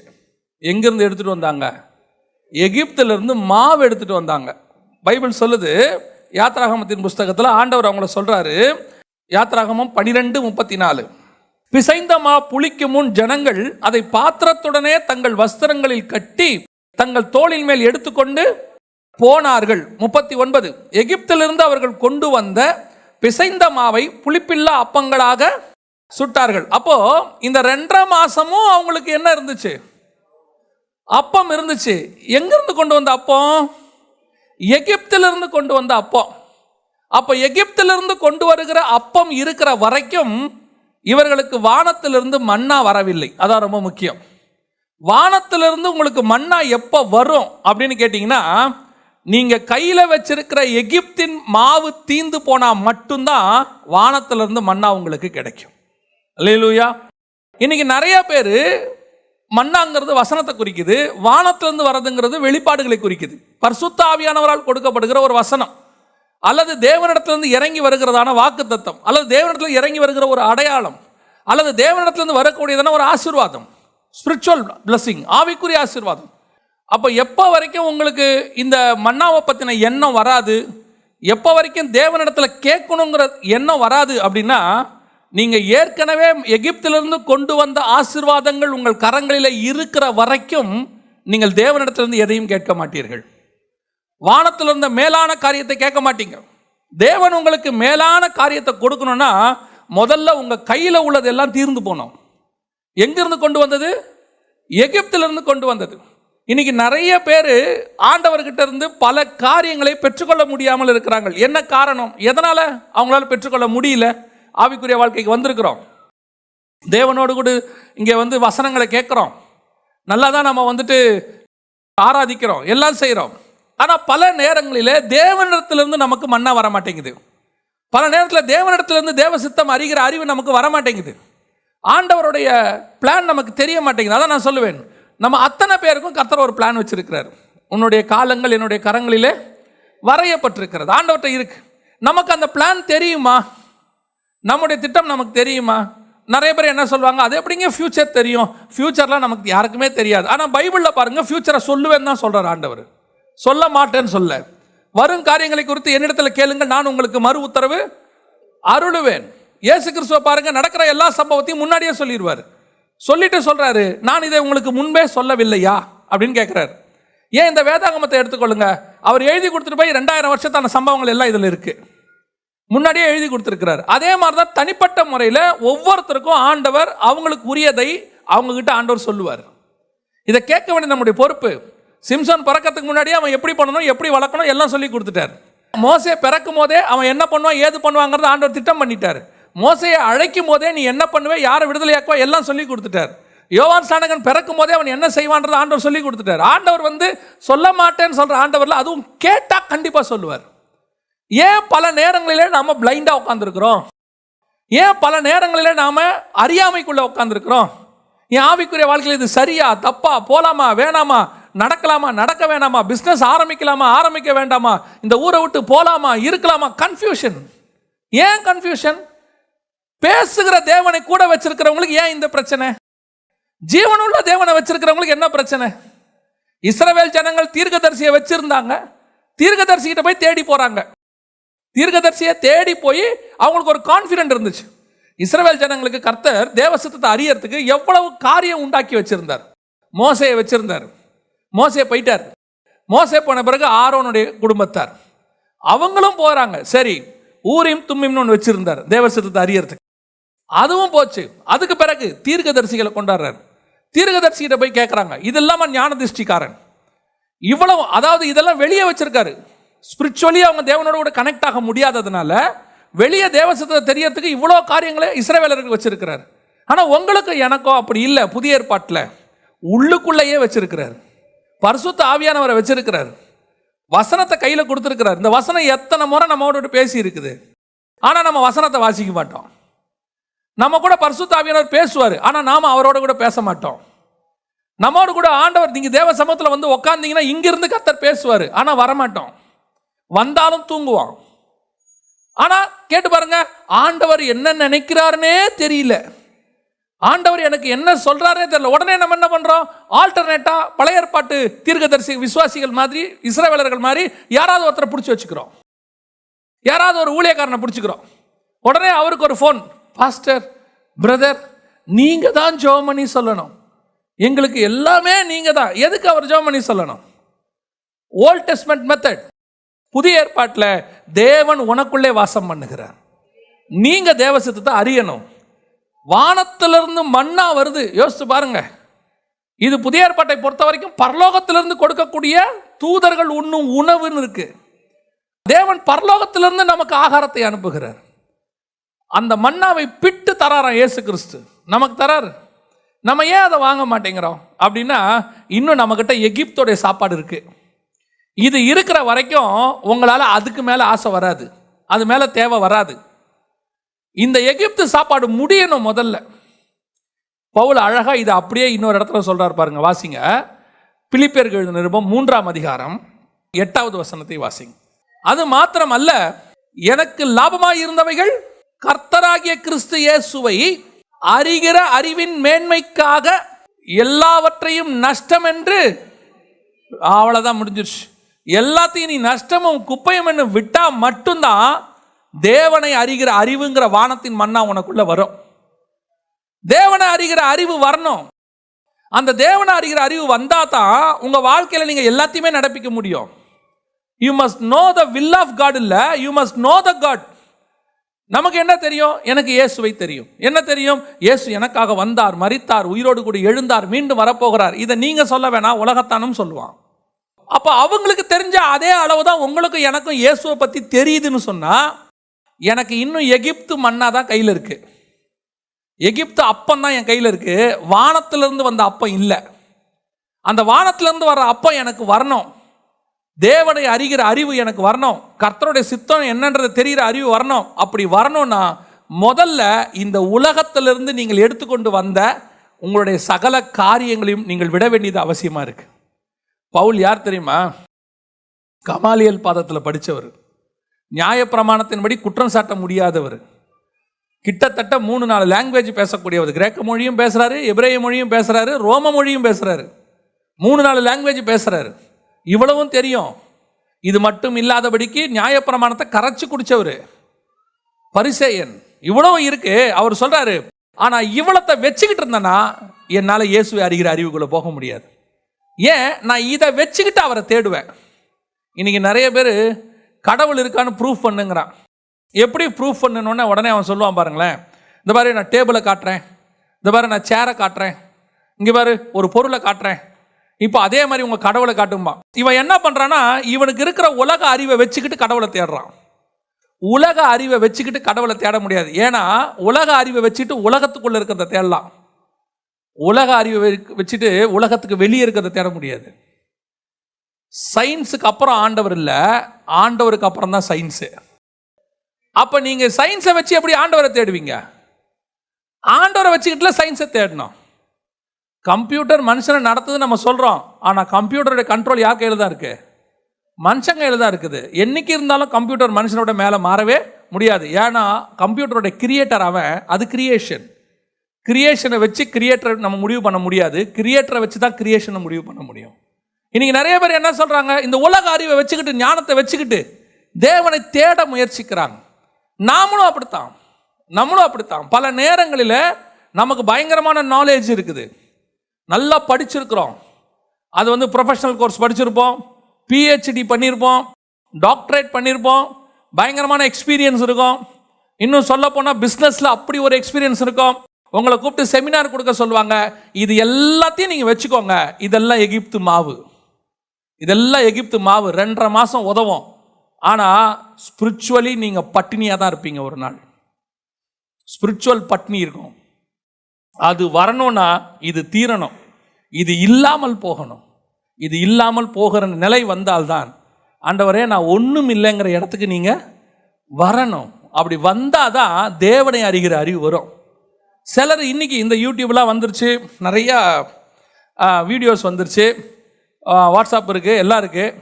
எங்கேருந்து எடுத்துகிட்டு வந்தாங்க? எகிப்திலிருந்து மாவு எடுத்துட்டு வந்தாங்க. பைபிள் சொல்லுது, யாத்ராகமத்தின் புஸ்தகத்தில் ஆண்டவர் அவங்கள சொல்றாரு, யாத்ராகமம் 12:34, பிசைந்த மா புளிக்கும் முன் ஜனங்கள் அதை பாத்திரத்துடனே தங்கள் வஸ்திரங்களில் கட்டி தங்கள் தோளின் மேல் எடுத்துக்கொண்டு போனார்கள். 39, எகிப்திலிருந்து அவர்கள் கொண்டு வந்த பிசைந்த மாவை புளிப்பில்லா அப்பங்களாக சுட்டார்கள். அப்போ இந்த 2.5 மாசமும் அவங்களுக்கு என்ன இருந்துச்சு? அப்பம் இருந்துச்சு. எங்கிருந்து கொண்டு வந்த அப்பம்? எகிப்திலிருந்து கொண்டு வந்த அப்பம். அப்போ எகிப்திலிருந்து கொண்டு வருகிற அப்பம் இருக்கிற வரைக்கும் இவர்களுக்கு வானத்திலிருந்து மன்னா வரவில்லை. அதான் ரொம்ப முக்கியம். வானத்திலிருந்து உங்களுக்கு மன்னா எப்போ வரும் அப்படின்னு கேட்டிங்கன்னா, நீங்கள் கையில் வச்சிருக்கிற எகிப்தின் மாவு தீந்து போனால் மட்டும்தான் வானத்திலிருந்து மன்னா உங்களுக்கு கிடைக்கும். அல்லேலூயா. இன்னைக்கு நிறைய பேர் மன்னாங்கிறது வசனத்தை குறிக்குது, வானத்திலிருந்து வரதுங்கிறது வெளிப்பாடுகளை குறிக்குது. பரிசுத்த ஆவியானவரால் கொடுக்கப்படுகிற ஒரு வசனம், அல்லது தேவனிடத்திலிருந்து இறங்கி வருகிறதான வாக்கு தத்தம், அல்லது தேவனிடத்தில் இறங்கி வருகிற ஒரு அடையாளம், அல்லது தேவனிடத்திலிருந்து வரக்கூடியதான ஒரு ஆசீர்வாதம், ஸ்பிரிச்சுவல் பிளஸிங், ஆவிக்குரிய ஆசீர்வாதம். அப்போ எப்போ வரைக்கும் உங்களுக்கு இந்த மன்னாவை பற்றின எண்ணம் வராது, எப்போ வரைக்கும் தேவனிடத்தில் கேட்கணுங்கிற எண்ணம் வராது அப்படின்னா, நீங்கள் ஏற்கனவே எகிப்திலிருந்து கொண்டு வந்த ஆசீர்வாதங்கள் உங்கள் கரங்களில் இருக்கிற வரைக்கும் நீங்கள் தேவனிடத்திலிருந்து எதையும் கேட்க மாட்டீர்கள். வானத்தில் இருந்த மேலான காரியத்தை கேட்க மாட்டீங்க. தேவன் உங்களுக்கு மேலான காரியத்தை கொடுக்கணும்னா முதல்ல உங்கள் கையில் உள்ளது எல்லாம் தீர்ந்து போனோம். எங்கிருந்து கொண்டு வந்தது? எகிப்திலிருந்து கொண்டு வந்தது. இன்னைக்கு நிறைய பேர் ஆண்டவர்கிட்ட இருந்து பல காரியங்களை பெற்றுக்கொள்ள முடியாமல் இருக்கிறாங்க. என்ன காரணம்? எதனால அவங்களால பெற்றுக்கொள்ள முடியல? ஆவிக்குரிய வாழ்க்கைக்கு வந்திருக்கிறோம், தேவனோடு கூட இங்கே வசனங்களை கேட்குறோம், நல்லா தான் நம்ம ஆராதிக்கிறோம், எல்லாம் செய்கிறோம். ஆனால் பல நேரங்களில் தேவனிடத்திலிருந்து நமக்கு மன்னா வர மாட்டேங்குது. பல நேரத்தில் தேவனிடத்திலிருந்து தேவ சித்தம் அறிகிற அறிவு நமக்கு வர மாட்டேங்குது. ஆண்டவருடைய பிளான் நமக்கு தெரிய மாட்டேங்குது. அதான் நான் சொல்லுவேன், நம்ம அத்தனை பேருக்கும் கர்த்தர் ஒரு பிளான் வச்சிருக்கிறார். உன்னுடைய காலங்கள் என்னுடைய கரங்களிலே வரையப்பட்டிருக்கிறது, ஆண்டவர்கிட்ட இருக்கு. நமக்கு அந்த பிளான் தெரியுமா? நம்முடைய திட்டம் நமக்கு தெரியுமா? நிறைய பேர் என்ன சொல்லுவாங்க, அது எப்படிங்க ஃபியூச்சர் தெரியும்? ஃபியூச்சர்லாம் நமக்கு யாருக்குமே தெரியாது. ஆனால் பைபிளில் பாருங்கள், ஃபியூச்சரை சொல்லுவேன்னு தான் சொல்கிறார் ஆண்டவர், சொல்ல மாட்டேன்னு சொல்ல. வரும் காரியங்களை குறித்து என்னிடத்தில் கேளுங்கள், நான் உங்களுக்கு மறு உத்தரவு அருளுவேன். இயேசு கிறிஸ்துவை பாருங்க, நடக்கிற எல்லா சம்பவத்தையும் முன்னாடியே சொல்லிடுவார். சொல்லிட்டு சொல்றாரு, நான் இதை உங்களுக்கு முன்பே சொல்லவில்லையா அப்படின்னு கேட்கிறாரு. ஏன் இந்த வேதாகமத்தை எடுத்துக்கொள்ளுங்க, அவர் எழுதி கொடுத்துட்டு போய் 2000 வருஷத்தான சம்பவங்கள் எல்லாம் இதில் இருக்கு, முன்னாடியே எழுதி கொடுத்துருக்கிறார். அதே மாதிரி தான் தனிப்பட்ட முறையில் ஒவ்வொருத்தருக்கும் ஆண்டவர் அவங்களுக்கு உரியதை அவங்க கிட்ட ஆண்டவர் சொல்லுவார். இதை கேட்க வேண்டிய நம்முடைய பொறுப்பு. சிம்சன் பிறக்கிறதுக்கு முன்னாடியே அவன் எப்படி பண்ணணும், எப்படி வளர்க்கணும் எல்லாம் சொல்லி கொடுத்துட்டார். மோசே பிறக்கும் போதே அவன் என்ன பண்ணுவான், ஏது பண்ணுவாங்கிறது ஆண்டவர் திட்டம் பண்ணிட்டார். மோசையை அழைக்கும் போதே நீ என்ன பண்ணுவே, யாரை விடுதலையாக்குவா எல்லாம் சொல்லி கொடுத்துட்டார். யோவான் ஸ்நானகன் பிறக்கும் போதே அவன் என்ன செய்வான்றது ஆண்டவர் சொல்லி கொடுத்துட்டார். ஆண்டவர் சொல்ல மாட்டேன்னு சொல்ற ஆண்டவர்ல அதுவும் கேட்டா கண்டிப்பா சொல்லுவார். ஏன் பல நேரங்களிலே நாம பிளைண்டா உட்கார்ந்துருக்கிறோம்? ஏன் பல நேரங்களிலே நாம அறியாமைக்குள்ள உட்கார்ந்துருக்கிறோம்? என் ஆவிக்குரிய வாழ்க்கையில் இது சரியா தப்பா, போலாமா வேணாமா, நடக்கலாமா நடக்க வேணாமா, பிஸ்னஸ் ஆரம்பிக்கலாமா ஆரம்பிக்க வேண்டாமா, இந்த ஊரை விட்டு போலாமா இருக்கலாமா, கன்ஃபியூஷன். ஏன் கன்ஃபியூஷன்? பேசுகிற தேவனை கூட வச்சிருக்கிறவங்களுக்கு ஏன் இந்த பிரச்சனை? ஜீவனுள்ள தேவனை வச்சிருக்கிறவங்களுக்கு என்ன பிரச்சனை? இஸ்ரவேல் ஜனங்கள் தீர்க்கதரிசியை வச்சிருந்தாங்க, தீர்க்கதரிசிகிட்ட போய் தேடி போறாங்க. தீர்க்கதரிசியை தேடி போய் அவங்களுக்கு ஒரு கான்ஃபிடென்ட் இருந்துச்சு. இஸ்ரவேல் ஜனங்களுக்கு கர்த்தர் தேவ சித்தத்தை அறியறதுக்கு எவ்வளவு காரியம் உண்டாக்கி வச்சிருந்தார். மோசையை வச்சிருந்தார், மோசே போயிட்டார். மோசே போன பிறகு ஆரோனுடைய குடும்பத்தார் அவங்களும் போறாங்க. சரி, ஊரிம் தும்மிம்னு ஒன்று வச்சிருந்தார் தேவ சித்தத்தை அறியறதுக்கு, அதுவும் போச்சு. அதுக்கு பிறகு தீர்க்கதரிசிகளை கொண்டாடுறாரு. தீர்க்கதரிசிகிட்ட போய் கேட்குறாங்க, இது இல்லாம ஞான திருஷ்டிக்காரன் இவ்வளவு, அதாவது இதெல்லாம் வெளியே வச்சிருக்காரு. ஸ்பிரிச்சுவலி அவங்க தேவனோட கூட கனெக்ட் ஆக முடியாததுனால வெளியே தேவ சித்தத்தை தெரியறதுக்கு இவ்வளோ காரியங்களை இஸ்ரவேலருக்கு வச்சிருக்கிறார். ஆனால் உங்களுக்கு எனக்கோ அப்படி இல்லை. புதிய ஏற்பாட்டில் உள்ளுக்குள்ளேயே வச்சிருக்கிறார், பரிசுத்த ஆவியானவரை வச்சிருக்கிறார், வசனத்தை கையில் கொடுத்துருக்கிறார். இந்த வசனம் எத்தனை முறை நம்மோட பேசி இருக்குது, ஆனால் நம்ம வசனத்தை வாசிக்க மாட்டோம். நம்ம கூட பரிசுத்த ஆவியானவர் பேசுவார், ஆனால் நாம அவரோட கூட பேச மாட்டோம். நம்மோடு கூட ஆண்டவர், நீங்க தேவ சமூகத்தில் உட்கார்ந்தீங்கன்னா இங்கிருந்து கர்த்தர் பேசுவார், ஆனால் வரமாட்டோம், வந்தாலும் தூங்குவான். ஆனா கேட்டு பாருங்க, ஆண்டவர் என்ன நினைக்கிறாருன்னே தெரியல, ஆண்டவர் எனக்கு என்ன சொல்றாருன்னே தெரியல. உடனே நம்ம என்ன பண்றோம், ஆல்டர்னேட்டா பழைய ஏற்பாட்டு தீர்க்கதரிசி விசுவாசிகள் மாதிரி, இஸ்ரவேலர்கள் மாதிரி யாராவது ஒருத்தரை பிடிச்சி வச்சுக்கிறோம், யாராவது ஒரு ஊழியக்காரனை பிடிச்சிக்கிறோம். உடனே அவருக்கு ஒரு ஃபோன், பாஸ்டர் பிரதர் நீங்க தான் ஜெபம் பண்ணி சொல்லணும், எங்களுக்கு எல்லாமே நீங்க தான். எதுக்கு அவர் ஜெபம் பண்ணி சொல்லணும்? Old testament method. புதிய ஏற்பாட்டில் தேவன் உனக்குள்ளே வாசம் பண்ணுகிறார், நீங்க தேவ சித்தத்தை அறியணும். வானத்திலிருந்து மன்னா வருது, யோசிச்சு பாருங்க. இது புதிய ஏற்பாட்டை பொறுத்த வரைக்கும் பரலோகத்திலிருந்து கொடுக்கக்கூடிய தூதர்கள் உண்ணும் உணவுன்னு இருக்கு. தேவன் பரலோகத்திலிருந்து நமக்கு ஆகாரத்தை அனுப்புகிறார். அந்த மன்னாவை பிட்டு தராராம் இயேசு கிறிஸ்து, நமக்கு தராரு. நம்ம ஏன் அதை வாங்க மாட்டேங்கிறோம் அப்படின்னா, இன்னும் நம்மகிட்ட எகிப்தோடைய சாப்பாடு இருக்கு. இது இருக்கிற வரைக்கும் உங்களால் அதுக்கு மேலே ஆசை வராது, அது மேலே தேவை வராது. இந்த எகிப்து சாப்பாடு முடியணும் முதல்ல. பவுல் அழகா இதை அப்படியே இன்னொரு இடத்துல சொல்றாரு பாருங்க, வாசிங்க. பிலிப்பியர்கள் எழுதின நிருபம் 3ஆம் அதிகாரம் 8வது வசனத்தை வாசிங்க. அது மாத்திரம் அல்ல, எனக்கு லாபமாய் இருந்தவைகள் கர்த்தராகிய கிறிஸ்து இயேசுவை அறிகிற அறிவின் மேன்மைக்காக எல்லாவற்றையும் நஷ்டம் என்று, அவ்வளவுதான், முடிஞ்சிருச்சு. எல்லாத்தையும் நீ நஷ்டமும் குப்பையும் என்று விட்டா மட்டும்தான் தேவனை அறிகிற அறிவுங்கிற வானத்தின் மன்னா உனக்குள்ள வரும். தேவனை அறிகிற அறிவு வரணும். அந்த தேவனை அறிகிற அறிவு வந்தா தான் உங்க வாழ்க்கையில நீங்க எல்லாத்தையுமே நடப்பிக்க முடியும். You must know the will of God. இல்ல, you must know the God. நமக்கு என்ன தெரியும்? எனக்கு இயேசுவை தெரியும். என்ன தெரியும்? இயேசு எனக்காக வந்தார், மரித்தார், உயிரோடு கூட எழுந்தார், மீண்டும் வரப்போகிறார். இதை நீங்க சொல்ல வேணாம், உலகத்தானும் சொல்லுவான். அப்ப அவங்களுக்கு தெரிஞ்ச அதே அளவு தான் உங்களுக்கும் எனக்கும் இயேசுவை பத்தி தெரியுதுன்னு சொன்னா, எனக்கு இன்னும் எகிப்து மன்னா தான் கையில் இருக்கு. எகிப்து அப்பம் தான் என் கையில் இருக்கு. வானத்திலிருந்து வந்த அப்பம் இல்லை. அந்த வானத்திலிருந்து வர்ற அப்பம் எனக்கு வரணும். தேவனை அறிகிற அறிவு எனக்கு வரணும். கர்த்தருடைய சித்தம் என்னன்றது தெரிகிற அறிவு வரணும். அப்படி வரணும்னா முதல்ல இந்த உலகத்திலிருந்து நீங்கள் எடுத்துக்கொண்டு வந்த உங்களுடைய சகல காரியங்களையும் நீங்கள் விட வேண்டியது அவசியமா இருக்கு. பவுல் யார் தெரியுமா? கமாலியல் பாதத்தில் படித்தவர், நியாயப்பிரமாணத்தின்படி குற்றம் சாட்ட முடியாதவர், கிட்டத்தட்ட 3-4 லாங்குவேஜ் பேசக்கூடியவர். கிரேக்க மொழியும் பேசுறாரு, எபிரேய மொழியும் பேசுறாரு, ரோம மொழியும் பேசுறாரு. 3-4 லாங்குவேஜ் பேசுறாரு. இவ்வளவும் தெரியும். இது மட்டும் இல்லாதபடிக்கு நியாயப்பிரமாணத்தை கரைச்சு குடிச்சவர், பரிசேயன். இவ்வளவு இருக்கு. அவர் சொல்றாரு, ஆனா இவ்வளத்தை வச்சுக்கிட்டு இருந்தேன்னா என்னால இயேசுவை அறிகிற அறிவுக்குள்ள போக முடியாது. ஏன்? நான் இதை வச்சுக்கிட்டு அவரை தேடுவேன். இன்னைக்கு நிறைய பேர் கடவுள் இருக்கான்னு ப்ரூஃப் பண்ணுங்கிறான். எப்படி ப்ரூஃப் பண்ணணுன்னு உடனே அவன் சொல்லுவான் பாருங்களேன். இந்த மாதிரி நான் டேபிளை காட்டுறேன், இந்த மாதிரி நான் சேரை காட்டுறேன், இங்கே பாரு ஒரு பொருளை காட்டுறேன், இப்போ அதே மாதிரி உங்கள் கடவுளை காட்டும்பா. இவன் என்ன பண்ணுறான்னா, இவனுக்கு இருக்கிற உலக அறிவை வச்சுக்கிட்டு கடவுளை தேடுறான். உலக அறிவை வச்சுக்கிட்டு கடவுளை தேட முடியாது. ஏன்னா உலக அறிவை வச்சுட்டு உலகத்துக்குள்ளே இருக்கிறத தேடலாம். உலக அறிவை வச்சுட்டு உலகத்துக்கு வெளியே இருக்கிறத தேட முடியாது. சயின்ஸுக்கு அப்புறம் ஆண்டவர் இல்லை, ஆண்டவருக்கு அப்புறம் தான் சயின்ஸு. அப்போ நீங்கள் சயின்ஸை வச்சு எப்படி ஆண்டவரை தேடுவீங்க? ஆண்டவரை வச்சுக்கிட்டுல சயின்ஸை தேடணும். கம்ப்யூட்டர் மனுஷனை நடத்துது நம்ம சொல்கிறோம், ஆனால் கம்ப்யூட்டருடைய கண்ட்ரோல் யார் கையில் தான் இருக்குது? மனுஷன் கையில் தான் இருக்குது. என்னைக்கு இருந்தாலும் கம்ப்யூட்டர் மனுஷனோட மேலே மாறவே முடியாது. ஏன்னா கம்ப்யூட்டரோட கிரியேட்டர் அவன், அது கிரியேஷன். கிரியேஷனை வச்சு கிரியேட்டரை நம்ம முடிவு பண்ண முடியாது. கிரியேட்டரை வச்சு தான் கிரியேஷனை முடிவு பண்ண முடியும். இன்னைக்கு நிறைய பேர் என்ன சொல்கிறாங்க, இந்த உலக அறிவை வச்சுக்கிட்டு ஞானத்தை வச்சுக்கிட்டு தேவனை தேட முயற்சிக்கிறாங்க. நம்மளும் அப்படித்தான். பல நேரங்களில் நமக்கு பயங்கரமான நாலேஜ் இருக்குது, நல்லா படிச்சிருக்கிறோம். அது வந்து ப்ரொஃபஷனல் கோர்ஸ் படிச்சிருப்போம், PhD பண்ணியிருப்போம், டாக்டரேட் பண்ணியிருப்போம், பயங்கரமான எக்ஸ்பீரியன்ஸ் இருக்கும். இன்னும் சொல்ல போனால் பிஸ்னஸில் அப்படி ஒரு எக்ஸ்பீரியன்ஸ் இருக்கும். உங்களை கூப்பிட்டு செமினார் கொடுக்க சொல்லுவாங்க. இது எல்லாத்தையும் நீங்கள் வச்சுக்கோங்க. இதெல்லாம் எகிப்து மாவு. 2.5 மாதம் உதவும். ஆனால் ஸ்பிரிச்சுவலி நீங்கள் பட்டினியாக தான் இருப்பீங்க. ஒரு நாள் ஸ்பிரிச்சுவல் பட்டினி இருக்கும். அது வரணும்னா இது தீரணும், இது இல்லாமல் போகணும். இது இல்லாமல் போகிற நிலை வந்தால்தான் ஆண்டவரே நான் ஒன்றும் இல்லைங்கிற இடத்துக்கு நீங்கள் வரணும். அப்படி வந்தால் தான் தேவனை அறிகிற அறிவு வரும். சிலர் இன்னைக்கு இந்த யூடியூப்லாம் வந்துருச்சு, நிறையா வீடியோஸ் வந்துருச்சு, வாட்ஸ்அப் இருக்குது, எல்லாம் இருக்குது.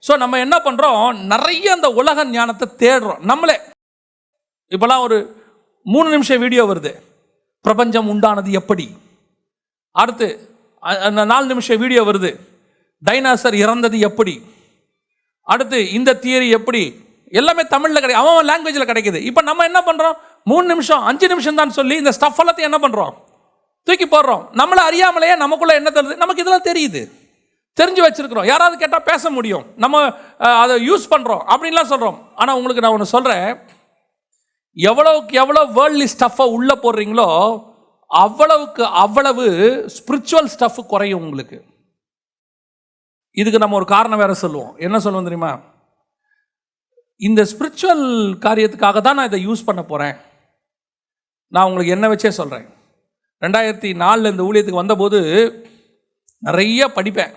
ஸோ நம்ம என்ன பண்ணுறோம், நிறைய அந்த உலக ஞானத்தை தேடுறோம் நம்மளே. இப்போலாம் ஒரு 3 நிமிஷம் வீடியோ வருது, பிரபஞ்சம் உண்டானது எப்படி. அடுத்து 4 நிமிஷம் வீடியோ வருது, டைனாசர் இறந்தது எப்படி. அடுத்து இந்த தியரி எப்படி. எல்லாமே தமிழில் கிடையாது, அவன் லாங்குவேஜில் கிடைக்குது. இப்போ நம்ம என்ன பண்ணுறோம், 3 நிமிஷம் 5 நிமிஷம் தான் சொல்லி இந்த ஸ்டஃப் எல்லாத்தையும் என்ன பண்ணுறோம், தூக்கி போடுறோம். நம்மளை அறியாமலேயே நமக்குள்ளே என்ன தருது, நமக்கு இதெல்லாம் தெரியுது, தெரிஞ்சு வச்சிருக்கிறோம். யாராவது கேட்டால் பேச முடியும், நம்ம அதை யூஸ் பண்ணுறோம் அப்படின்லாம் சொல்கிறோம். ஆனால் உங்களுக்கு நான் ஒன்று சொல்கிறேன், எவ்வளவுக்கு எவ்வளோ வேர்ல்ட்லி ஸ்டஃப்பை உள்ளே போடுறீங்களோ அவ்வளவுக்கு அவ்வளவு ஸ்பிரிச்சுவல் ஸ்டஃப் குறையும் உங்களுக்கு. இதுக்கு நம்ம ஒரு காரணம் வேற சொல்லுவோம். என்ன சொல்லுவோம் தெரியுமா, இந்த ஸ்பிரிச்சுவல் காரியத்துக்காக தான் நான் இதை யூஸ் பண்ண போகிறேன். நான் உங்களுக்கு என்ன வச்சே சொல்கிறேன். 2004 இந்த ஊழியத்துக்கு வந்தபோது நிறைய படிப்பேன்,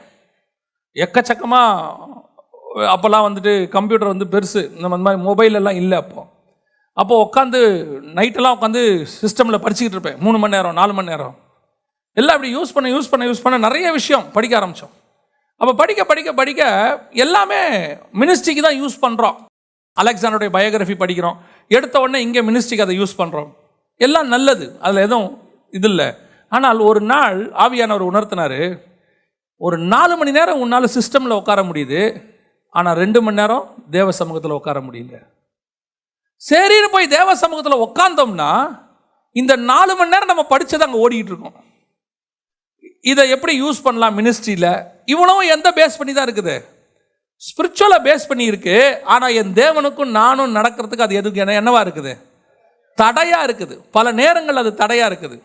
எக்கச்சக்கமாக. அப்போல்லாம் வந்துட்டு கம்ப்யூட்டர் வந்து பெருசு, இந்த மாதிரி மொபைல் எல்லாம் இல்லை. அப்போது உட்காந்து நைட்டெல்லாம் உட்காந்து சிஸ்டமில் படிச்சுக்கிட்டு இருப்பேன். 3 மணி நேரம் 4 மணி நேரம் எல்லாம் அப்படி யூஸ் பண்ண நிறைய விஷயம் படிக்க ஆரம்பித்தோம். அப்போ படிக்க எல்லாமே மினிஸ்ட்ரிக்கு தான் யூஸ் பண்ணுறோம். அலெக்சாண்டருடைய பயோகிராஃபி படிக்கிறோம், எடுத்த உடனே இங்கே மினிஸ்ட்ரிக்கு அதை யூஸ் பண்ணுறோம். எல்லாம் நல்லது, அதில் எதுவும் இது இல்லை. ஆனால் ஒரு நாள் ஆவியானவர் உணர்த்தினார், ஒரு 4 மணி நேரம் உன்னால் சிஸ்டமில் உட்கார முடியுது, ஆனால் 2 மணி நேரம் தேவ சமூகத்தில் உட்கார முடியல. சரின்னு போய் தேவ சமூகத்தில் உட்காந்தோம்னா இந்த 4 மணி நேரம் நம்ம படித்தது அங்கே ஓடிக்கிட்டு இருக்கோம். இதை எப்படி யூஸ் பண்ணலாம் மினிஸ்ட்ரியில்? இவ்வளவும் எந்த பேஸ் பண்ணி தான் இருக்குது? ஸ்பிரிச்சுவலை பேஸ் பண்ணி இருக்கு. ஆனால் என் தேவனுக்கும் நானும் நடக்கிறதுக்கு அது எதுக்கு என்னவா இருக்குது? தடையா இருக்குது. பல நேரங்கள் அது தடையா இருக்குது.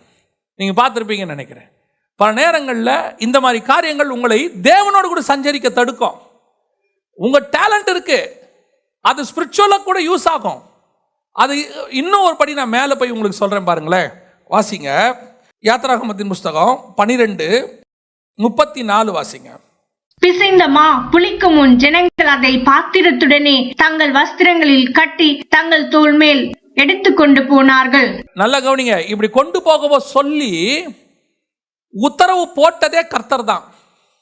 நீங்கள் பார்த்துருப்பீங்கன்னு நினைக்கிறேன். பல நேரங்களில் இந்த மாதிரி காரியங்கள் உங்களை தேவனோடு கூட சஞ்சரிக்க தடுக்கும். உங்கள் டேலண்ட் இருக்கு, அது ஸ்பிரிச்சுவலாக கூட யூஸ் ஆகும். அது இன்னும் ஒரு படி நான் மேலே போய் உங்களுக்கு சொல்கிறேன் பாருங்களேன். வாசிங்க யாத்திராகமத்தின் புஸ்தகம் 12:34 வாசிங்க. பிசைந்த மா புளிக்கும் முன் ஜனங்கள் அதை பாத்திரத்துடனே தங்கள் வஸ்திரங்களில் கட்டி தங்கள் தோள் மேல் எடுத்துக்கொண்டு போனார்கள். நல்ல கவனிங்க, இப்படி கொண்டு போகவோ சொல்லி உத்தரவு போட்டதே கர்த்தர் தான்.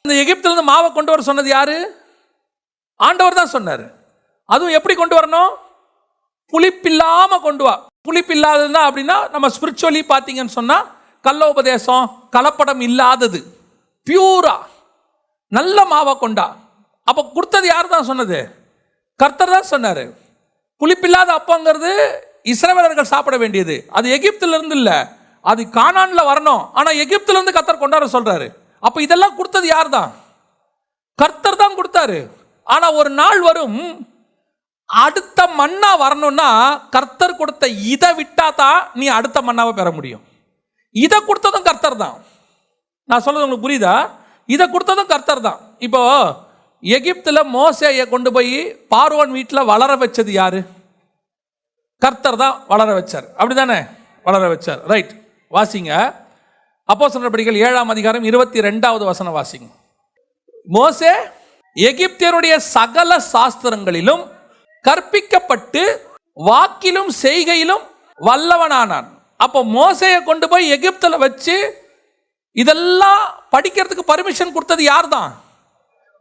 இந்த எகிப்திலிருந்து மாவை கொண்டு வர சொன்னது யாரு? ஆண்டவர் தான் சொன்னார். அதுவும் எப்படி கொண்டு வரணும்? புளிப்பில்லாம கொண்டு வா. புளிப்பில்லாததுன்னா அப்படின்னா நம்ம ஸ்பிரிச்சுவலி பார்த்தீங்கன்னு சொன்னா கள்ளோபதேசம், கலப்படம் இல்லாதது, பியூரா நல்ல மாவை கொண்டா. அப்போ கொடுத்தது யார் தான் சொன்னது? கர்த்தர் தான் சொன்னார். புளிப்பில்லாத அப்பங்கிறது இஸ்ரவேலர்கள் சாப்பிட வேண்டியது. அது எகிப்திலிருந்து இல்லை, அது கானான்ல வரணும். ஆனால் எகிப்திலிருந்து கர்த்தர் கொண்டாட சொல்றாரு. அப்போ இதெல்லாம் கொடுத்தது யார் தான்? கர்த்தர் தான் கொடுத்தாரு. ஆனால் ஒரு நாள் வரும், அடுத்த மன்னா வரணும்னா கர்த்தர் கொடுத்த இதை விட்டா தான் நீ அடுத்த மன்னாவை பெற முடியும். இதை கொடுத்ததும் கர்த்தர் தான். நான் சொல்றது உங்களுக்கு புரியுதா? இதை கொடுத்ததும் கர்த்தர் தான். இப்போ எகிப்தில் மோசேயை கொண்டு போய் பார்வோன் வீட்டில் வளர வச்சது யாரு? கர்த்தர் தான் வளர வச்சார். அப்படிதானே? வளர வச்சார். ரைட். வாசிங்க அப்போஸ்தலர் நடபடிகள் 7ஆம் அதிகாரம் 22வது வசனம் வாசிங்க. மோசே எகிப்தியருடைய சகல சாஸ்திரங்களிலும் கற்பிக்கப்பட்டு வாக்கிலும் செய்கையிலும் வல்லவனானான். அப்போ மோசேயை கொண்டு போய் எகிப்தில் வச்சு இதெல்லாம் படிக்கிறதுக்கு பர்மிஷன் கொடுத்தது யார் தான்?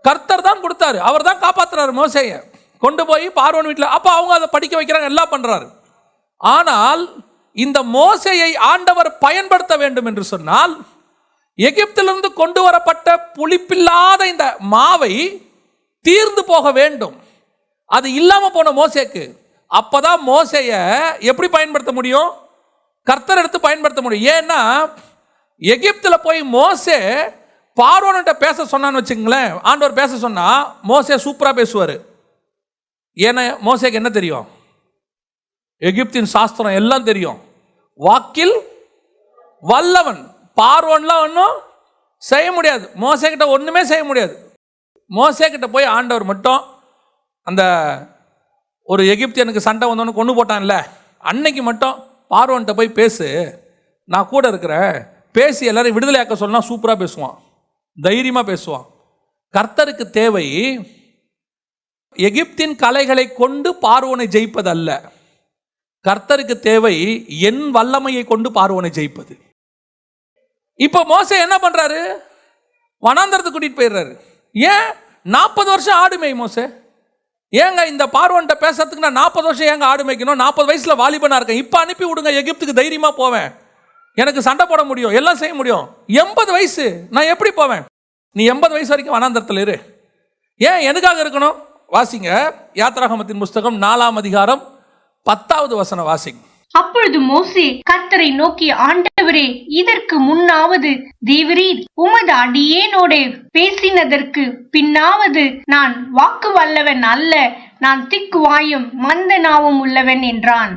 கர்த்தர் தான் கொடுத்தாரு. அவர் தான் காப்பாற்றுறாரு மோசேயை கொண்டு போய் பார்வோன் வீட்டில். அப்போ அவங்க அதை படிக்க வைக்கிறாங்க, எல்லாம் பண்றாரு. ஆனால் இந்த மோசேயை ஆண்டவர் பயன்படுத்த வேண்டும் என்று சொன்னால் எகிப்திலிருந்து கொண்டு வரப்பட்ட புளிப்பில்லாத இந்த மாவை தீர்ந்து போக வேண்டும். அது இல்லாம போன மோசேக்கு அப்பதான் மோசேயை எப்படி பயன்படுத்த முடியும்? கர்த்தர் எடுத்து பயன்படுத்த முடியும். ஏன்னா எகிப்தில் போய் மோசே பார்வோன்கிட்ட பேச சொன்னான்னு வச்சுங்களேன், ஆண்டவர் பேச சொன்னா மோசே சூப்பரா பேசுவார். ஏன்னா மோசேக்கு என்ன தெரியும்? எகிப்தின் சாஸ்திரம் எல்லாம் தெரியும். வாக்கில் வல்லவன். பார்வோன்லாம் ஒன்றும் செய்ய முடியாது, மோசே கிட்ட ஒன்றுமே செய்ய முடியாது. மோசே கிட்ட போய் ஆண்டவர் மட்டும் அந்த ஒரு எகிப்தியனுக்கு சண்டை வந்தோன்னு கொண்டு போட்டான்ல, அன்னைக்கு மட்டும் பார்வோன்கிட்ட போய் பேசு, நான் கூட இருக்கிறேன், பேசி எல்லாரும் விடுதலையாக்க சொன்னா சூப்பராக பேசுவான், தைரியமாக பேசுவான். கர்த்தருக்கு தேவை எகிப்தின் கலைகளை கொண்டு பார்வோனை ஜெயிப்பதல்ல. கர்த்தருக்கு தேவை என் வல்லமையை கொண்டு பார்வோனை ஜெயிப்பது. இப்போ மோசே என்ன பண்றாரு? வனாந்தரத்துக்கு கூட்டிட்டு போயிடுறாரு. ஏன்? 40 வருஷம் ஆடு மேய் மோசே. ஏங்க இந்த பார்வோன்ட்ட பேசுறதுக்கு நான் 40 வருஷம் ஏங்க ஆடு மேய்க்கணும்? 40 வயசுல வாலிபனா இருக்கேன், இப்போ அனுப்பி விடுங்க, எகிப்துக்கு தைரியமா போவேன், எனக்கு சண்டை போட முடியும், எல்லாம் செய்ய முடியும். 80 வயசு நான் எப்படி போவேன்? நீ 80 வயசு வரைக்கும் வனாந்தரத்தில் இரு. ஏன் எதுக்காக இருக்கணும்? வாசிங்க யாத்திராகமத்தின் புஸ்தகம் 4ஆம் அதிகாரம் 10வது வசனம் வாசிங்க. அப்பொழுது மோசே கர்த்தரை நோக்கி, ஆண்டவரே, இதற்கு முன்னாவது தேவரீர் உமது அடியேனோட பேசினதற்கு பின்னாவது நான் வாக்கு வல்லவன் அல்ல, நான் திக்கு வாயும் மந்த நாவும் உள்ளவன் என்றான்.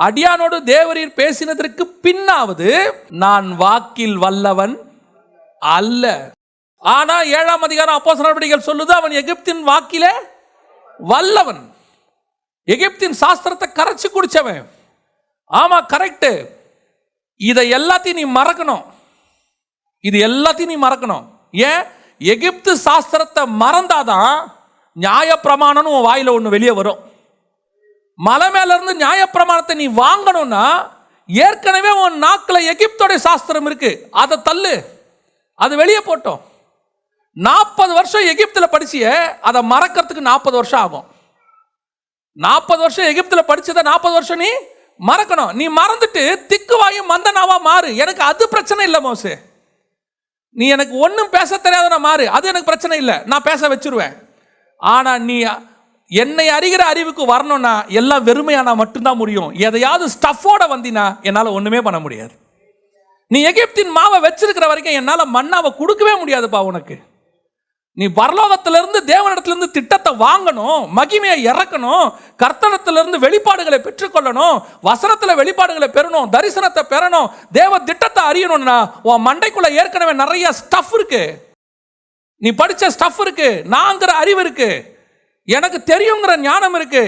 அடியானோடு தேவரீர் பேசினதற்கு பின்னாவது நான் வாக்கில் வல்லவன் அல்ல. ஆனா 7ஆம் அதிகாரம் அப்போஸ்தலர் நடபடிகள் சொல்லுது, அவன் எகிப்தின் வாக்கிலே வல்லவன், எகிப்தின் சாஸ்திரத்தை கரைச்சு குடிச்சவன். ஆமா, கரெக்ட். இதை எல்லாத்தையும் நீ மறக்கணும், இது எல்லாத்தையும் நீ மறக்கணும். ஏன்? எகிப்து சாஸ்திரத்தை மறந்தாதான் நியாயப்பிரமாணம்னு உன் வாயில ஒன்று வெளியே வரும். மலை மேல இருந்து நியாயப்பிரமாணத்தை நீ வாங்கணும்னா ஏற்கனவே உன் நாக்கில் எகிப்தோட சாஸ்திரம் இருக்கு, அதை தள்ளு, அது வெளியே போட்டோம். 40 வருஷம் எகிப்தில் படிச்சிய அதை மறக்கிறதுக்கு 40 வருஷம் ஆகும். 40 வருஷம் எகிப்தில் படிச்சதை 40 வருஷம் நீ மறக்கணும். நீ மறந்துட்டு திக்குவாயும் மந்தனாவா மாறு. எனக்கு அது பிரச்சனை இல்லை மோசே. நீ எனக்கு ஒன்றும் பேச தெரியாத மாறு, அது எனக்கு பிரச்சனை இல்லை, நான் பேச வச்சிருவேன். ஆனா நீ என்னை அறிகிற அறிவுக்கு வரணும்னா எல்லாம் வெறுமையானா மட்டும்தான் முடியும். எதையாவது ஸ்டஃபோட வந்தினா என்னால ஒண்ணுமே பண்ண முடியாது. நீ எகிப்தின் மாவை வச்சிருக்கிற வரைக்கும் என்னால மன்னாவை கொடுக்கவே முடியாதுப்பா உனக்கு. நீ பரலோகத்திலிருந்து தேவனிடத்திலிருந்து திட்டத்தை வாங்கணும், மகிமையை இறக்கணும், கர்த்தனத்திலிருந்து வெளிப்பாடுகளை பெற்றுக்கொள்ளணும், வசனத்தில் வெளிப்பாடுகளை பெறணும், தரிசனத்தை பெறணும், தேவ திட்டத்தை அறியணும்னா உன் மண்டைக்குள்ள ஏற்கனவே நிறைய ஸ்டஃப் இருக்கு. நீ படிச்ச ஸ்டஃப் இருக்கு, நான்கிற அறிவு இருக்கு, எனக்கு தெரியுங்கிற ஞானம் இருக்கு.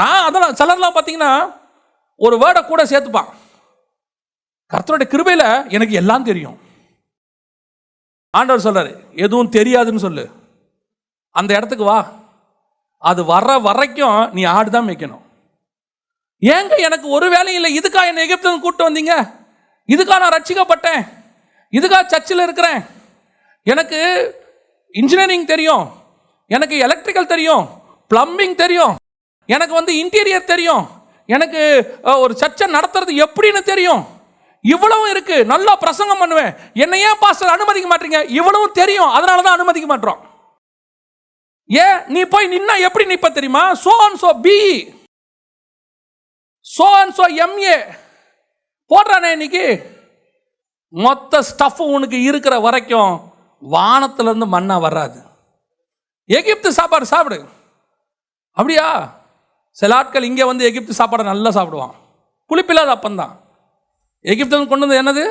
நான் அதெல்லாம் சிலர்லாம் பார்த்தீங்கன்னா ஒரு வேர்டை கூட சேர்த்துப்பான். கர்த்தருடைய கிருபையில எனக்கு எல்லாம் தெரியும். ஆண்டவர் சொல்றாரு எதுவும் தெரியாதுன்னு சொல்லு, அந்த இடத்துக்கு வா. அது வர்ற வரைக்கும் நீ ஆடுதான் மேய்க்கணும். ஏங்க எனக்கு ஒரு வேலையும் இல்லை, இதுக்கா என்னை எகிப்திலிருந்து கூப்பிட்டு வந்தீங்க, இதுக்கா நான் ரட்சிக்கப்பட்டேன், இதுக்கா சர்ச்சில் இருக்கிறேன், எனக்கு இன்ஜினியரிங் தெரியும், எனக்கு எலக்ட்ரிக்கல் தெரியும், பிளம்பிங் தெரியும், எனக்கு இன்டீரியர் தெரியும், எனக்கு ஒரு சர்ச்சை நடத்துறது எப்படின்னு தெரியும், இவ்வளவும் இருக்கு, நல்லா பிரசங்கம் பண்ணுவேன், என்னை ஏன் பாஸ்டர் அனுமதிக்க மாட்டீங்க? இவ்வளவும் தெரியும், அதனாலதான் அனுமதிக்க மாட்டோம். ஏன் நீ போய் நின்னா எப்படி நிப்ப தெரியுமா? So and so B, so and so MA போடுறானே இன்னைக்கு. மொத்த ஸ்டஃப் உனக்கு இருக்கிற வரைக்கும் வானத்துல இருந்து மண்ணா வராது. எகிப்து சாப்பாடு சாப்பிடு. அப்படியா? சில ஆட்கள் இங்கே எகிப்து சாப்பாடை நல்லா சாப்பிடுவான். புளிப்பில்லாத அப்பந்தான். எகிப்து கொண்டு வந்து என்னது?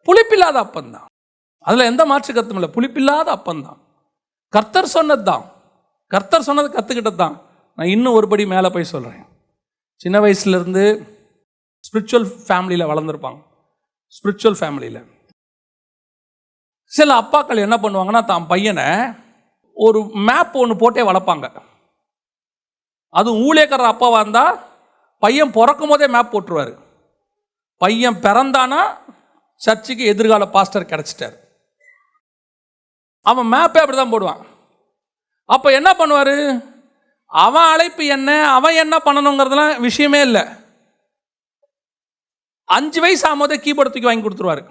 புளிப்பில்லாத அப்பந்தான். அதில் எந்த மாற்று கருத்தும் இல்லை, புளிப்பில்லாத அப்பந்தான். கர்த்தர் சொன்னது தான், கர்த்தர் சொன்னது கற்றுக்கிட்டது தான். நான் இன்னும் ஒருபடி மேலே போய் சொல்கிறேன். சின்ன வயசுலேருந்து ஸ்பிரிச்சுவல் ஃபேமிலியில் வளர்ந்துருப்பாங்க. ஸ்பிரிச்சுவல் ஃபேமிலியில் சில அப்பாக்கள் என்ன பண்ணுவாங்கன்னா, தான் பையனை ஒரு மேப் ஒன்று போட்டே வளர்ப்பாங்க. அதுவும் ஊழியக்காரர் அப்பாவாக இருந்தால் பையன் பிறக்கும் போதே மேப் போட்டுருவார். பையன் பிறந்தானா சர்ச்சுக்கு எதிர்கால பாஸ்டர் கிடைச்சிட்டார். அவன் மேப்பே அப்படி தான் போடுவான். அப்போ என்ன பண்ணுவார்? அவன் அழைப்பு என்ன, அவன் என்ன பண்ணணுங்கிறதுலாம் விஷயமே இல்லை. 5 வயசு ஆகும்போதே கீபோர்டு தூக்கி வாங்கி கொடுத்துருவாரு.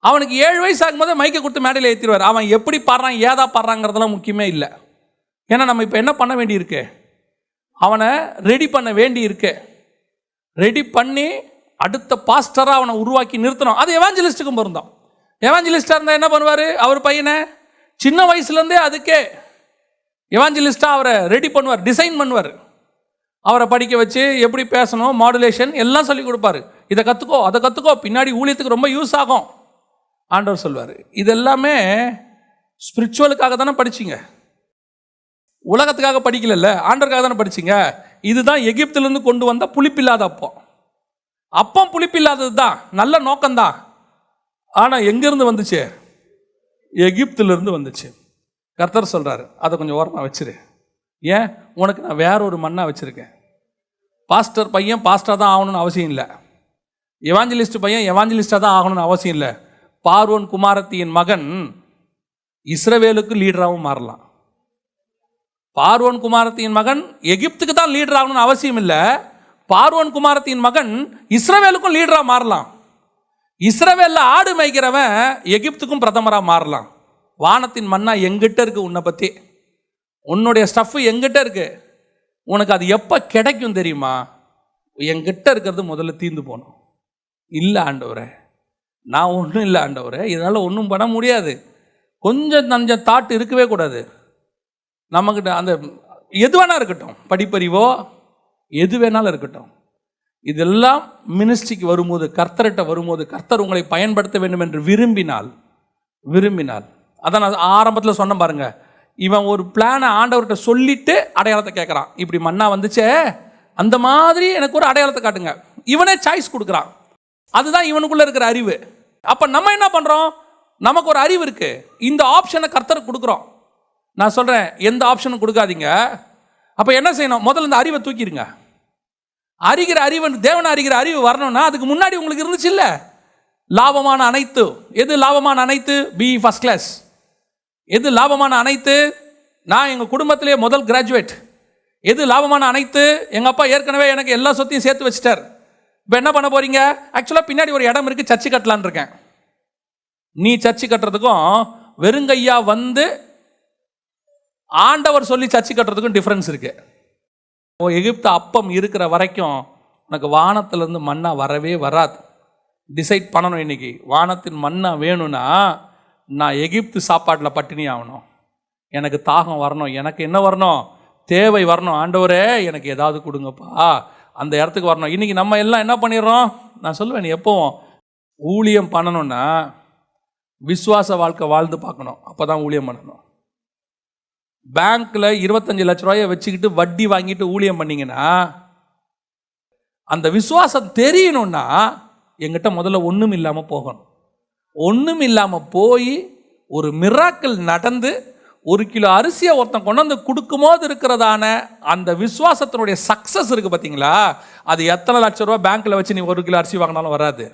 அவனுக்கு 7 வயசு ஆகும்போதே மைக்கை கொடுத்து மேடையில் ஏற்றிடுவார். அவன் எப்படி பாடுறான், ஏதா பாடுறாங்கிறதுலாம் முக்கியமே இல்லை. ஏன்னா நம்ம இப்போ என்ன பண்ண வேண்டி இருக்கு? அவனை ரெடி பண்ண வேண்டி இருக்கு. ரெடி பண்ணி அடுத்த பாஸ்டராக அவனை உருவாக்கி நிறுத்தணும். அது எவாஞ்சலிஸ்ட்டுக்கும் பொருந்தோம். எவாஞ்சலிஸ்டாக இருந்தால் என்ன பண்ணுவார்? அவர் பையனை சின்ன வயசுலேருந்தே அதுக்கே எவாஞ்சலிஸ்டாக அவரை ரெடி பண்ணுவார், டிசைன் பண்ணுவார். அவரை படிக்க வச்சு எப்படி பேசணும், மாடுலேஷன் எல்லாம் சொல்லி கொடுப்பாரு. இதை கற்றுக்கோ, அதை கற்றுக்கோ, பின்னாடி ஊழியத்துக்கு ரொம்ப யூஸ் ஆகும் ஆண்டவர் சொல்வார். இது எல்லாமே ஸ்பிரிச்சுவலுக்காக தானே படிச்சிங்க, உலகத்துக்காக படிக்கல, ஆண்டவருக்காக தானே படிச்சிங்க. இதுதான் எகிப்திலிருந்து கொண்டு வந்த புளிப்பில்லாத அப்பம் புளிப்பில்லாதது தான், நல்ல நோக்கம்தான். ஆனால் எங்கேருந்து வந்துச்சு? எகிப்திலிருந்து வந்துச்சு. கர்த்தர் சொல்கிறாரு அதை கொஞ்சம் ஓரமாக வச்சிரு. ஏன்? உனக்கு நான் வேற ஒரு மண்ணா வச்சுருக்கேன். பாஸ்டர் பையன் பாஸ்டர் தான் ஆகணும்னு அவசியம் இல்லை. எவாஞ்சலிஸ்ட் பையன் எவாஞ்சலிஸ்டாக தான் ஆகணும்னு அவசியம் இல்லை. பார்வோன் குமாரத்தியின் மகன் இஸ்ரவேலுக்கு லீடராகவும் மாறலாம். பார்வோன் குமாரத்தின் மகன் எகிப்துக்கு தான் லீடர் ஆகணும்னு அவசியம் இல்லை. பார்வோன் குமாரத்தின் மகன் இஸ்ரவேலுக்கும் லீடராக மாறலாம். இஸ்ரவேலில் ஆடு மேய்க்கிறவன் எகிப்துக்கும் பிரதமராக மாறலாம். வானத்தின் மண்ணா எங்கிட்ட இருக்கு, உன்னை பற்றி உன்னுடைய ஸ்டஃப் எங்கிட்ட இருக்கு. உனக்கு அது எப்போ கிடைக்கும் தெரியுமா? என்கிட்ட இருக்கிறது முதல்ல தீர்ந்து போகணும். இல்லை ஆண்டவரே, நான் ஒன்றும் இல்லை ஆண்டவரே, இதனால் ஒன்றும் பண்ண முடியாது. கொஞ்சம் நஞ்சம் தாட்டு இருக்கவே கூடாது நம்மக்கிட்ட. அந்த எது வேணா இருக்கட்டும், படிப்பறிவோ எது வேணாலும் இருக்கட்டும். இதெல்லாம் மினிஸ்ட்ரிக்கு வரும்போது, கர்த்தர்கிட்ட வரும்போது, கர்த்தர் உங்களை பயன்படுத்த வேண்டும் என்று விரும்பினால் அதான் நான் ஆரம்பத்தில் சொன்ன பாருங்க. இவன் ஒரு பிளானை ஆண்டவர்கிட்ட சொல்லிட்டு அடையாளத்தை கேட்குறான். இப்படி மண்ணா வந்துச்சே, அந்த மாதிரி எனக்கு ஒரு அடையாளத்தை காட்டுங்க. இவனே சாய்ஸ் கொடுக்குறான். அதுதான் இவனுக்குள்ள இருக்கிற அறிவு. அப்போ நம்ம என்ன பண்ணுறோம்? நமக்கு ஒரு அறிவு இருக்கு, இந்த ஆப்ஷனை கர்த்தருக்கு கொடுக்குறோம். நான் சொல்கிறேன், எந்த ஆப்ஷனும் கொடுக்காதீங்க. அப்போ என்ன செய்யணும்? முதல்ல இந்த அறிவை தூக்கிடுங்க. அறிகிற அறிவு, தேவனை அறிகிற அறிவு வரணும்னா அதுக்கு முன்னாடி உங்களுக்கு இருந்துச்சு இல்லை? லாபமான அனைத்து. எது லாபமான அனைத்து? B first class. எது லாபமான அனைத்து? நான் எங்கள் குடும்பத்திலே முதல் கிராஜுவேட், எது லாபமான அனைத்து? எங்கள் அப்பா ஏற்கனவே எனக்கு எல்லா சொத்தையும் சேர்த்து வச்சிட்டார். இப்போ என்ன பண்ண போறீங்க? ஆக்சுவலாக பின்னாடி ஒரு இடம் இருக்குது, சர்ச்சு கட்டலான்னு இருக்கேன். நீ சர்ச்சு கட்டுறதுக்கும் வெறுங்கையா வந்து ஆண்டவர் சொல்லி சர்ச்சு கட்டுறதுக்கும் டிஃப்ரென்ஸ் இருக்கு. எகிப்து அப்பம் இருக்கிற வரைக்கும் உனக்கு வானத்திலேருந்து மண்ணா வரவே வராது. டிசைட் பண்ணணும் இன்னைக்கு, வானத்தின் மண்ணா வேணும்னா நான் எகிப்து சாப்பாட்டில் பட்டினி ஆகணும், எனக்கு தாகம் வரணும், எனக்கு என்ன வரணும், தேவை வரணும். ஆண்டவரே எனக்கு ஏதாவது கொடுங்கப்பா, அந்த இடத்துக்கு வரணும். இன்றைக்கி நம்ம எல்லாம் என்ன பண்ணிடுறோம்? நான் சொல்லுவேன், நீ எப்போவும் ஊழியம் பண்ணணும்னா விசுவாச வாழ்க்கை வாழ்ந்து பார்க்கணும், அப்போ தான் ஊழியம் பண்ணணும். பேங்க்கில் 25 லட்ச ரூபாயை வச்சுக்கிட்டு வட்டி வாங்கிட்டு ஊழியம் பண்ணிங்கன்னா அந்த விசுவாசம் தெரியணும்னா எங்கிட்ட முதல்ல ஒன்றும் இல்லாமல் போகணும். ஒன்றும் இல்லாமல் போய் ஒரு மிராக்கிள் நடந்து 1 கிலோ அரிசியை ஒருத்தன் கொண்டு வந்து கொடுக்கும்போது இருக்கிறதான அந்த விசுவாசத்தினுடைய சக்ஸஸ் இருக்குது பார்த்தீங்களா, அது எத்தனை லட்ச ரூபா பேங்க்கில் வச்சு நீ 1 கிலோ அரிசி வாங்கினாலும் வராது.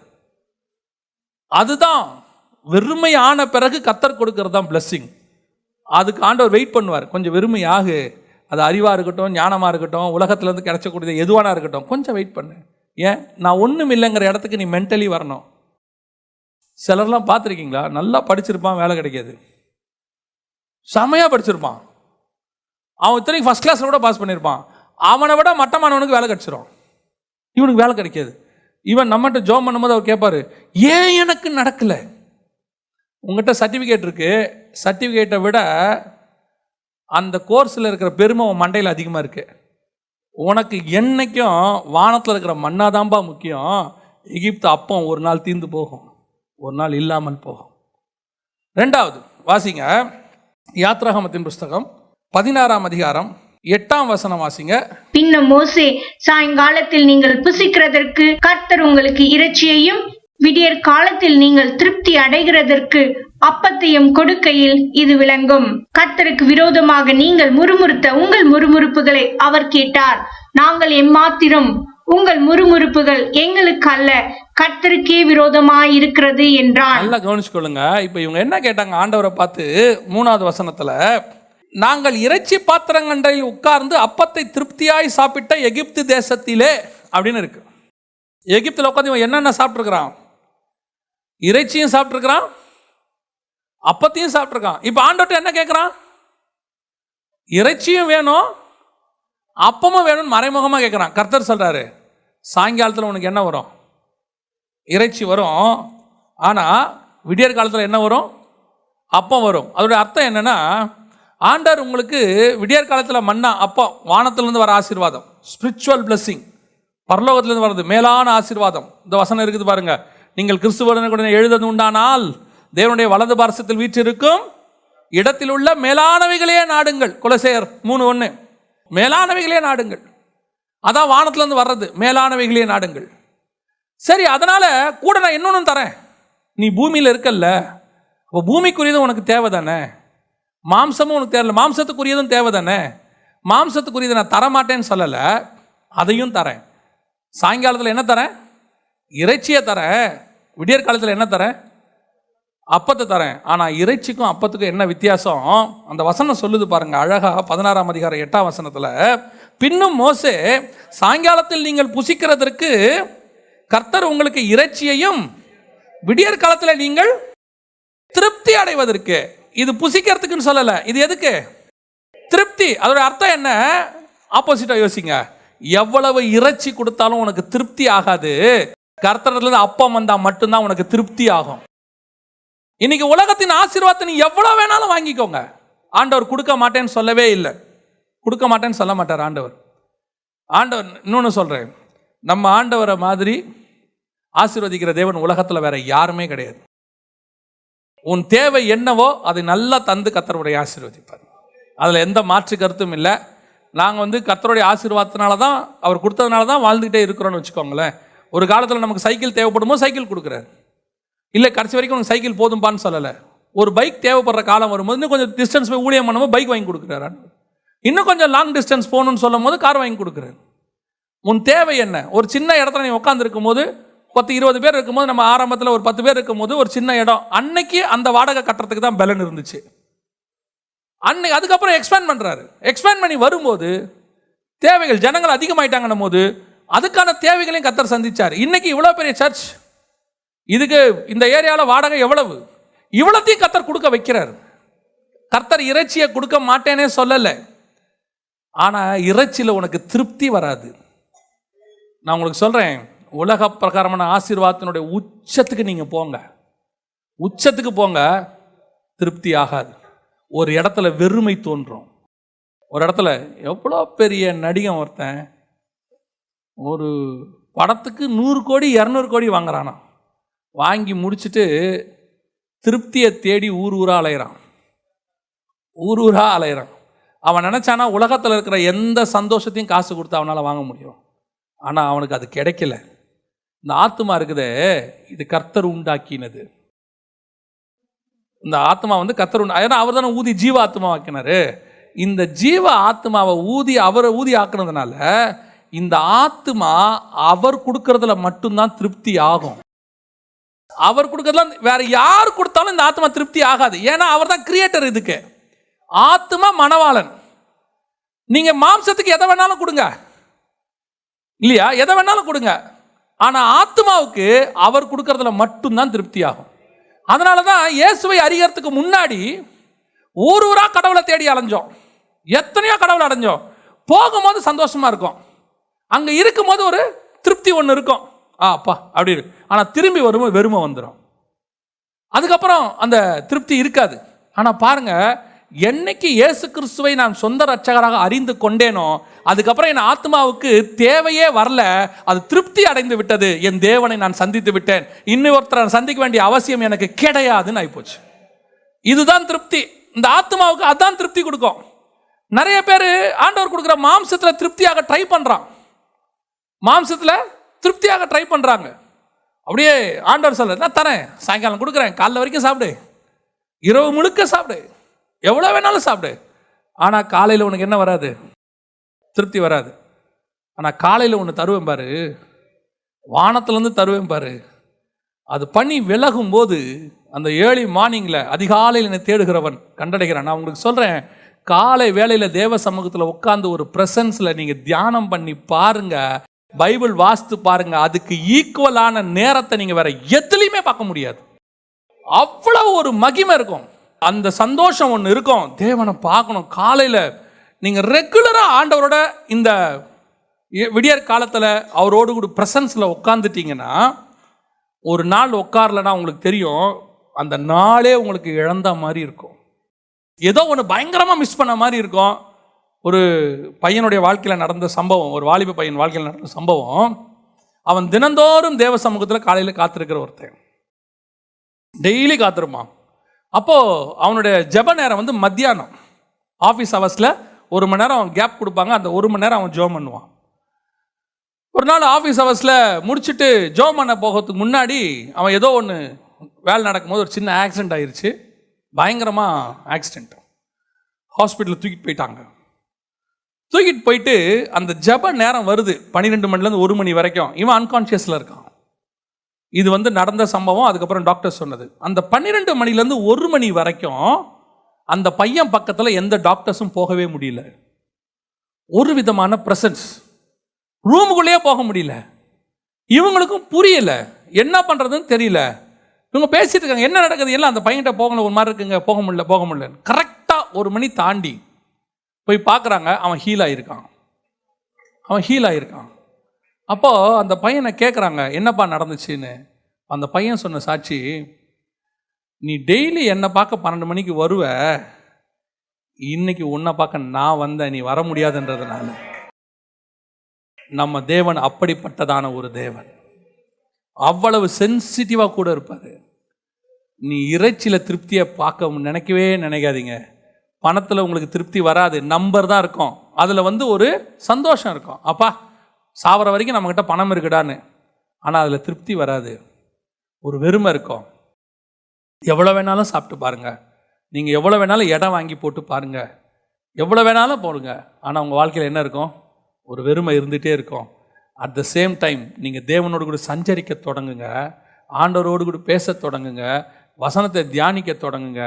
அதுதான் வெறுமையான பிறகு கர்த்தர் கொடுக்கறது தான் பிளெஸ்ஸிங். அதுக்கு ஆண்டவர் வெயிட் பண்ணுவார். கொஞ்சம் வெறுமையாகு, அது அறிவாக இருக்கட்டும், ஞானமாக இருக்கட்டும், உலகத்துலேருந்து கிடைச்சக்கூடியது எதுவானா இருக்கட்டும், கொஞ்சம் வெயிட் பண்ணு. ஏன்? நான் ஒன்றும் இல்லைங்கிற இடத்துக்கு நீ மென்டலி வரணும். சிலர்லாம் பார்த்துருக்கீங்களா, நல்லா படிச்சிருப்பான், வேலை கிடைக்காது. செமையாக படிச்சிருப்பான், அவன் இத்தனைக்கு ஃபஸ்ட் கிளாஸில் கூட பாஸ் பண்ணியிருப்பான், அவனை விட மட்டமானவனுக்கு வேலை கிடைச்சிரும், இவனுக்கு வேலை கிடைக்காது. இவன் நம்மகிட்ட ஜோம் பண்ணும்போது அவர் கேட்பார், ஏன் எனக்கு நடக்கலை? உங்கள்கிட்ட சர்டிஃபிகேட் இருக்குது, சர்டிஃபிகேட்டை விட அந்த கோர்ஸில் இருக்கிற பெருமை உன் மண்டையில் அதிகமாக இருக்குது. உனக்கு என்னைக்கும் வானத்தில் இருக்கிற மண்ணாதான்பா முக்கியம். எகிப்து அப்பம் ஒரு நாள் தீர்ந்து போகும், ஒரு நாள் இல்லாமல் போகும். 2வது வாசிங்க, யாத்ராகமத்தின் புஸ்தகம் 16ஆம் அதிகாரம் 8ஆம் வசனம் வாசிங்க. பின்னும் மோசே, சாயங்காலத்தில் நீங்கள் புசிக்கிறதற்கு கர்த்தர் உங்களுக்கு இறைச்சியையும் விடியற் காலத்தில் நீங்கள் திருப்தி அடைகிறதற்கு அப்பத்தையும் கொடுக்கையில் இது விளங்கும். கர்த்தருக்கு விரோதமாக நீங்கள் முறுமுறுத்த உங்கள் முறுமுறுப்புகளை அவர் கேட்டார். நாங்கள் எம்மாத்திரம், உங்கள் முறுமுறுப்புகள் எங்களுக்கு அல்ல, கர்த்தருக்கே விரோதமாய் இருக்கிறது என்றான். நல்லா கவனிச்சுக்கொள்ளுங்க. இப்ப இவங்க என்ன கேட்டாங்க ஆண்டவரை பார்த்து? 3வது வசனத்துல, நாங்கள் இறைச்சி பாத்திரங்கண்டையில் உட்கார்ந்து அப்பத்தை திருப்தியாய் சாப்பிட்ட எகிப்து தேசத்திலே அப்படின்னு இருக்கு. எகிப்தில் உட்காந்து இவன் என்னென்ன சாப்பிட்ருக்கிறான்? இறைச்சியும் சாப்பிட்ருக்கிறான், அப்பத்தையும் சாப்பிட்ருக்கான். இப்போ ஆண்டவர்கிட்ட என்ன கேட்குறான்? இறைச்சியும் வேணும், அப்பமும் வேணும்னு மறைமுகமாக கேட்குறான். கர்த்தர் சொல்கிறாரு, சாயங்காலத்தில் உனக்கு என்ன வரும்? இறைச்சி வரும், ஆனால் விடியற் காலத்தில் என்ன வரும்? அப்பம் வரும். அதோடைய அர்த்தம் என்னென்னா, ஆண்டவர் உங்களுக்கு விடியற் காலத்தில் மன்னா அப்பம், வானத்திலேருந்து வர ஆசீர்வாதம், ஸ்பிரிச்சுவல் பிளெஸ்ஸிங், பரலோகத்திலேருந்து வர்றது மேலான ஆசீர்வாதம். இந்த வசனம் இருக்குது பாருங்க, நீங்கள் கிறிஸ்துவுடன் எழுதது உண்டானால் தேவனுடைய வலது பார்சத்தில் வீற்றிருக்கும் இடத்தில் உள்ள மேலானவைகளே நாடுங்கள். கொலோசையர் 3:1. மேலானவைகளே நாடுங்கள், அதான் வானத்திலேருந்து வர்றது, மேலானவைகளே நாடுங்கள். சரி, அதனால கூட நான் இன்னொன்னு தரேன். நீ பூமியில் இருக்கல்ல, அப்போ பூமிக்குரியதும் உனக்கு தேவை தானே, மாம்சமும் உனக்கு தேவையில்ல, மாம்சத்துக்குரியதும் தேவை தானே. மாம்சத்துக்குரியதை நான் தரமாட்டேன்னு சொல்லலை, அதையும் தரேன். சாயங்காலத்தில் என்ன தரேன்? இறைச்சியை தரேன். விடியற் காலத்தில் என்ன தரேன்? அப்பத்தை தரேன். ஆனால் இறைச்சிக்கும் அப்பத்துக்கும் என்ன வித்தியாசம்? அந்த வசனம் சொல்லுது பாருங்க அழகா. 16ஆம் அதிகாரம் 8ஆம் வசனத்தில், பின்னும் மோசே, சாயங்காலத்தில் நீங்கள் புசிக்கிறதற்கு கர்த்தர் உங்களுக்கு இறைச்சியையும் விடியற் காலத்தில் நீங்கள் திருப்தி அடைவதற்கு. இது புசிக்கிறதுக்குன்னு சொல்லலை, இது எதுக்கு? திருப்தி. அதோட அர்த்தம் என்ன? ஆப்போசிட்டா யோசிங்க. எவ்வளவு இறைச்சி கொடுத்தாலும் உனக்கு திருப்தி ஆகாது, கர்த்தரிலிருந்து அப்பம் வந்தா மட்டும்தான் உனக்கு திருப்தி ஆகும். இன்னைக்கு உலகத்தின் ஆசீர்வாதத்தை நீ எவ்வளவு வேணாலும் வாங்கிக்கோங்க, ஆண்டவர் கொடுக்க மாட்டேன்னு சொல்லவே இல்லை, கொடுக்க மாட்டேன்னு சொல்ல மாட்டார் ஆண்டவர். ஆண்டவர் இன்னொன்று சொல்றேன், நம்ம ஆண்டவரை மாதிரி ஆசீர்வதிக்கிற தேவன் உலகத்தில் வேற யாருமே கிடையாது. உன் தேவை என்னவோ அதை நல்லா தந்து கர்த்தருடைய ஆசீர்வதிப்பார், அதில் எந்த மாற்று கருத்தும் இல்லை. நாங்கள் கர்த்தருடைய ஆசீர்வாதத்தினால தான், அவர் கொடுத்ததுனால தான் வாழ்ந்துகிட்டே இருக்கிறோன்னு வச்சுக்கோங்களேன். ஒரு காலத்தில் நமக்கு சைக்கிள் தேவைப்படும் போது சைக்கிள் கொடுக்குறாரு, இல்லை கடைசி வரைக்கும் உனக்கு சைக்கிள் போதும்பான்னு சொல்லலை. ஒரு பைக் தேவைப்படுற காலம் வரும்போது இன்னும் கொஞ்சம் டிஸ்டன்ஸ் போய் ஊழியம் பண்ணும்போது பைக் வாங்கி கொடுக்குறாரு. இன்னும் கொஞ்சம் லாங் டிஸ்டன்ஸ் போகணும்னு சொல்லும் போது கார் வாங்கி கொடுக்குறாரு. உன் தேவை என்ன? ஒரு சின்ன இடத்துல நீ உட்காந்துருக்கும் போது 10-20 பேர் இருக்கும்போது, நம்ம ஆரம்பத்தில் ஒரு 10 பேர் இருக்கும்போது ஒரு சின்ன இடம், அன்னைக்கு அந்த வாடகை கட்டுறதுக்கு தான் பலன் இருந்துச்சு. அன்னைக்கு அதுக்கப்புறம் எக்ஸ்பேண்ட் பண்ணுறாரு. எக்ஸ்பேண்ட் பண்ணி வரும்போது தேவைகள் ஜனங்கள் அதிகமாயிட்டாங்கன்னும் போது அதுக்கான தேவைகளையும் கர்த்தர் சந்திச்சார். இன்னைக்கு இவ்வளோ பெரிய சர்ச், இதுக்கு இந்த ஏரியாவில் வாடகை எவ்வளவு, இவ்வளோத்தையும் கர்த்தர் கொடுக்க வைக்கிறார். கர்த்தர் இறைச்சியை கொடுக்க மாட்டேனே சொல்லலை, ஆனால் இறைச்சியில் உனக்கு திருப்தி வராது. நான் உங்களுக்கு சொல்கிறேன், உலக பிரகாரமான ஆசீர்வாதத்தினுடைய உச்சத்துக்கு நீங்கள் போங்க, உச்சத்துக்கு போங்க, திருப்தி ஆகாது. ஒரு இடத்துல வெறுமை தோன்றும். ஒரு இடத்துல எவ்வளோ பெரிய நடிகன் ஒருத்தன் ஒரு படத்துக்கு 100 கோடி 200 கோடி வாங்குறானா, வாங்கி முடிச்சுட்டு திருப்தியை தேடி ஊர் ஊராக அலைகிறான், ஊர் ஊராக அலைகிறான். அவன் நினச்சானா உலகத்தில் இருக்கிற எந்த சந்தோஷத்தையும் காசு கொடுத்து அவனால் வாங்க முடியும். ஆனால் அவனுக்கு அது கிடைக்கல. இந்த ஆத்மா இருக்குதே, இது கர்த்தர் உண்டாக்கினது. இந்த ஆத்மா வந்து கர்த்தர் ஏன்னா அவர் தானே ஊதி ஜீவ ஆத்மா ஆக்கினாரு. இந்த ஜீவ ஆத்மாவை அவரை ஊதி ஆக்குனதுனால இந்த ஆத்மா அவர் கொடுக்கறதுல மட்டும்தான் திருப்தி ஆகும். அவர் கொடுக்கறதுல வேற யார் கொடுத்தாலும் இந்த ஆத்மா திருப்தி ஆகாது. ஏன்னா அவர் தான் கிரியேட்டர். இதுக்கு ஆத்மா மணவாளன். நீங்க மாம்சத்துக்கு எதை வேணாலும் கொடுங்க இல்லையா, எதை வேணாலும் கொடுங்க, ஆனா ஆத்மாவுக்கு அவர் கொடுக்கறதுல மட்டும்தான் திருப்தி ஆகும். அதனாலதான் இயேசுவை அறியறதுக்கு முன்னாடி ஊர் ஊரா கடவுளை தேடி அலைஞ்சோம், எத்தனையோ கடவுளை அடைஞ்சோம். போகும்போது சந்தோஷமா இருக்கும், அங்க இருக்கும்போது ஒரு திருப்தி ஒன்று இருக்கும், அப்பா அப்படி இருக்கு. ஆனா திரும்பி வரும்போது வெறுமை வந்துடும், அதுக்கப்புறம் அந்த திருப்தி இருக்காது. ஆனா பாருங்க, என்னைக்கு இயேசு கிறிஸ்துவை நான் சொந்த ரட்சகராக அறிந்து கொண்டேனோ அதுக்கப்புறம் என் ஆத்மாவுக்கு தேவையே வரல, அது திருப்தி அடைந்து விட்டது. என் தேவனை நான் சந்தித்து விட்டேன், இன்னொருத்தரை சந்திக்க வேண்டிய அவசியம் எனக்கு கிடையாதுன்னு ஆயிப்போச்சு. இதுதான் திருப்தி. இந்த ஆத்மாவுக்கு அதான் திருப்தி கொடுக்கும். நிறைய பேர் ஆண்டவர் கொடுக்குற மாம்சத்துல திருப்தியாக ட்ரை பண்றான், மாம்சத்துல திருப்தியாக ட்ரை பண்றாங்க. அப்படியே ஆண்டவர் சொல்ல, நான் தரேன், சாயங்காலம் கொடுக்குறேன், காலைல வரைக்கும் சாப்பிடு, இரவு முழுக்க சாப்பிடு, எவ்வளோ வேணாலும் சாப்பிடு. ஆனால் காலையில் உனக்கு என்ன வராது, திருப்தி வராது. ஆனால் காலையில் ஒன்று தருவேன் பாரு, வானத்துலேருந்து தருவேன் பாரு, அது பனி விலகும் போது அந்த ஏர்லி மார்னிங்கில் அதிகாலையில் என்னை தேடுகிறவன் கண்டடைகிறான். நான் உங்களுக்கு சொல்கிறேன், காலை வேளையில் தேவ சமூகத்தில் உட்காந்து ஒரு ப்ரெசன்ஸில் நீங்கள் தியானம் பண்ணி பாருங்க, பைபிள் வாசித்து பாருங்க, அதுக்கு ஈக்குவலான நேரத்தை நீங்கள் வேற எதுலையுமே பார்க்க முடியாது. அவ்வளவு ஒரு மகிமை இருக்கும், அந்த சந்தோஷம் ஒன்று இருக்கும். தேவனை பார்க்கணும். காலையில் நீங்கள் ரெகுலராக ஆண்டவரோட இந்த விடியற் காலத்தில் அவரோடு கூட ப்ரெசன்ஸில் உட்காந்துட்டீங்கன்னா, ஒரு நாள் உட்காரலன்னா உங்களுக்கு தெரியும், அந்த நாளே உங்களுக்கு இழந்த மாதிரி இருக்கும், ஏதோ ஒன்று பயங்கரமாக மிஸ் பண்ண மாதிரி இருக்கும். ஒரு பையனுடைய வாழ்க்கையில் நடந்த சம்பவம், ஒரு வாலிப பையன் வாழ்க்கையில் நடந்த சம்பவம். அவன் தினந்தோறும் தேவ சமூகத்தில் காலையில் காத்திருக்கிற ஒருத்தன், டெய்லி காத்திருப்பான். அப்போது அவனுடைய ஜெப நேரம் வந்து மத்தியானம், ஆஃபீஸ் ஹவர்ஸில் 1 மணி நேரம் அவன் கேப் கொடுப்பாங்க, அந்த 1 மணி நேரம் அவன் ஜெபம் பண்ணுவான். ஒரு நாள் ஆஃபீஸ் ஹவர்ஸில் முடிச்சுட்டு ஜெபம் பண்ண போகிறதுக்கு முன்னாடி அவன் ஏதோ ஒன்று வேலை நடக்கும்போது ஒரு சின்ன ஆக்சிடென்ட் ஆயிடுச்சு, பயங்கரமாக ஆக்சிடென்ட். ஹாஸ்பிட்டலில் தூக்கிட்டு போயிட்டாங்க. தூக்கிட்டு போயிட்டு அந்த ஜெப நேரம் வருது, 12 மணிலேருந்து 1 மணி வரைக்கும் இவன் அன்கான்ஷியஸில் இருக்கான். இது வந்து நடந்த சம்பவம், அதுக்கப்புறம் டாக்டர் சொன்னது. அந்த 12 மணிலேருந்து 1 மணி வரைக்கும் அந்த பையன் பக்கத்தில் எந்த டாக்டர்ஸும் போகவே முடியல. ஒரு விதமான பிரசன்ஸ், ரூமுக்குள்ளேயே போக முடியல. இவங்களுக்கும் புரியல, என்ன பண்ணுறதுன்னு தெரியல. இவங்க பேசிட்டு இருக்காங்க, என்ன நடக்குது, எல்லாம் அந்த பையன்கிட்ட போகல, ஒரு மாதிரி இருக்குங்க, போக முடியல. கரெக்டாக 1 மணி தாண்டி போய் பார்க்குறாங்க, அவன் ஹீல் ஆகியிருக்கான். அப்போது அந்த பையனை கேட்குறாங்க, என்னப்பா நடந்துச்சுன்னு. அந்த பையன் சொன்ன சாட்சி, நீ டெய்லி என்னை பார்க்க 12 மணிக்கு வருவ, இன்னைக்கு உன்னை பார்க்க நான் வந்தேன், நீ வர முடியாதுன்றதுனால. நம்ம தேவன் அப்படிப்பட்டதான ஒரு தேவன், அவ்வளவு சென்சிட்டிவாக கூட இருப்பார். நீ இறைச்சியில் திருப்தியை பார்க்க நினைக்காதீங்க. பணத்தில் உங்களுக்கு திருப்தி வராது, நம்பர் தான் இருக்கும், அதில் வந்து ஒரு சந்தோஷம் இருக்கும், அப்பா சாவர வரைக்கும் நம்மக்கிட்ட பணம் இருக்குடான்னு. ஆனால் அதில் திருப்தி வராது, ஒரு வெறுமை இருக்கும். எவ்வளோ வேணாலும் சாப்பிட்டு பாருங்கள், நீங்கள் எவ்வளோ வேணாலும் இடம் வாங்கி போட்டு பாருங்கள், எவ்வளோ வேணாலும் போடுங்க, ஆனால் உங்கள் வாழ்க்கையில் என்ன இருக்கும், ஒரு வெறுமை இருந்துகிட்டே இருக்கும். அட் த சேம் டைம் நீங்கள் தேவனோடு கூட சஞ்சரிக்க தொடங்குங்க, ஆண்டவரோடு கூட பேச தொடங்குங்க, வசனத்தை தியானிக்க தொடங்குங்க.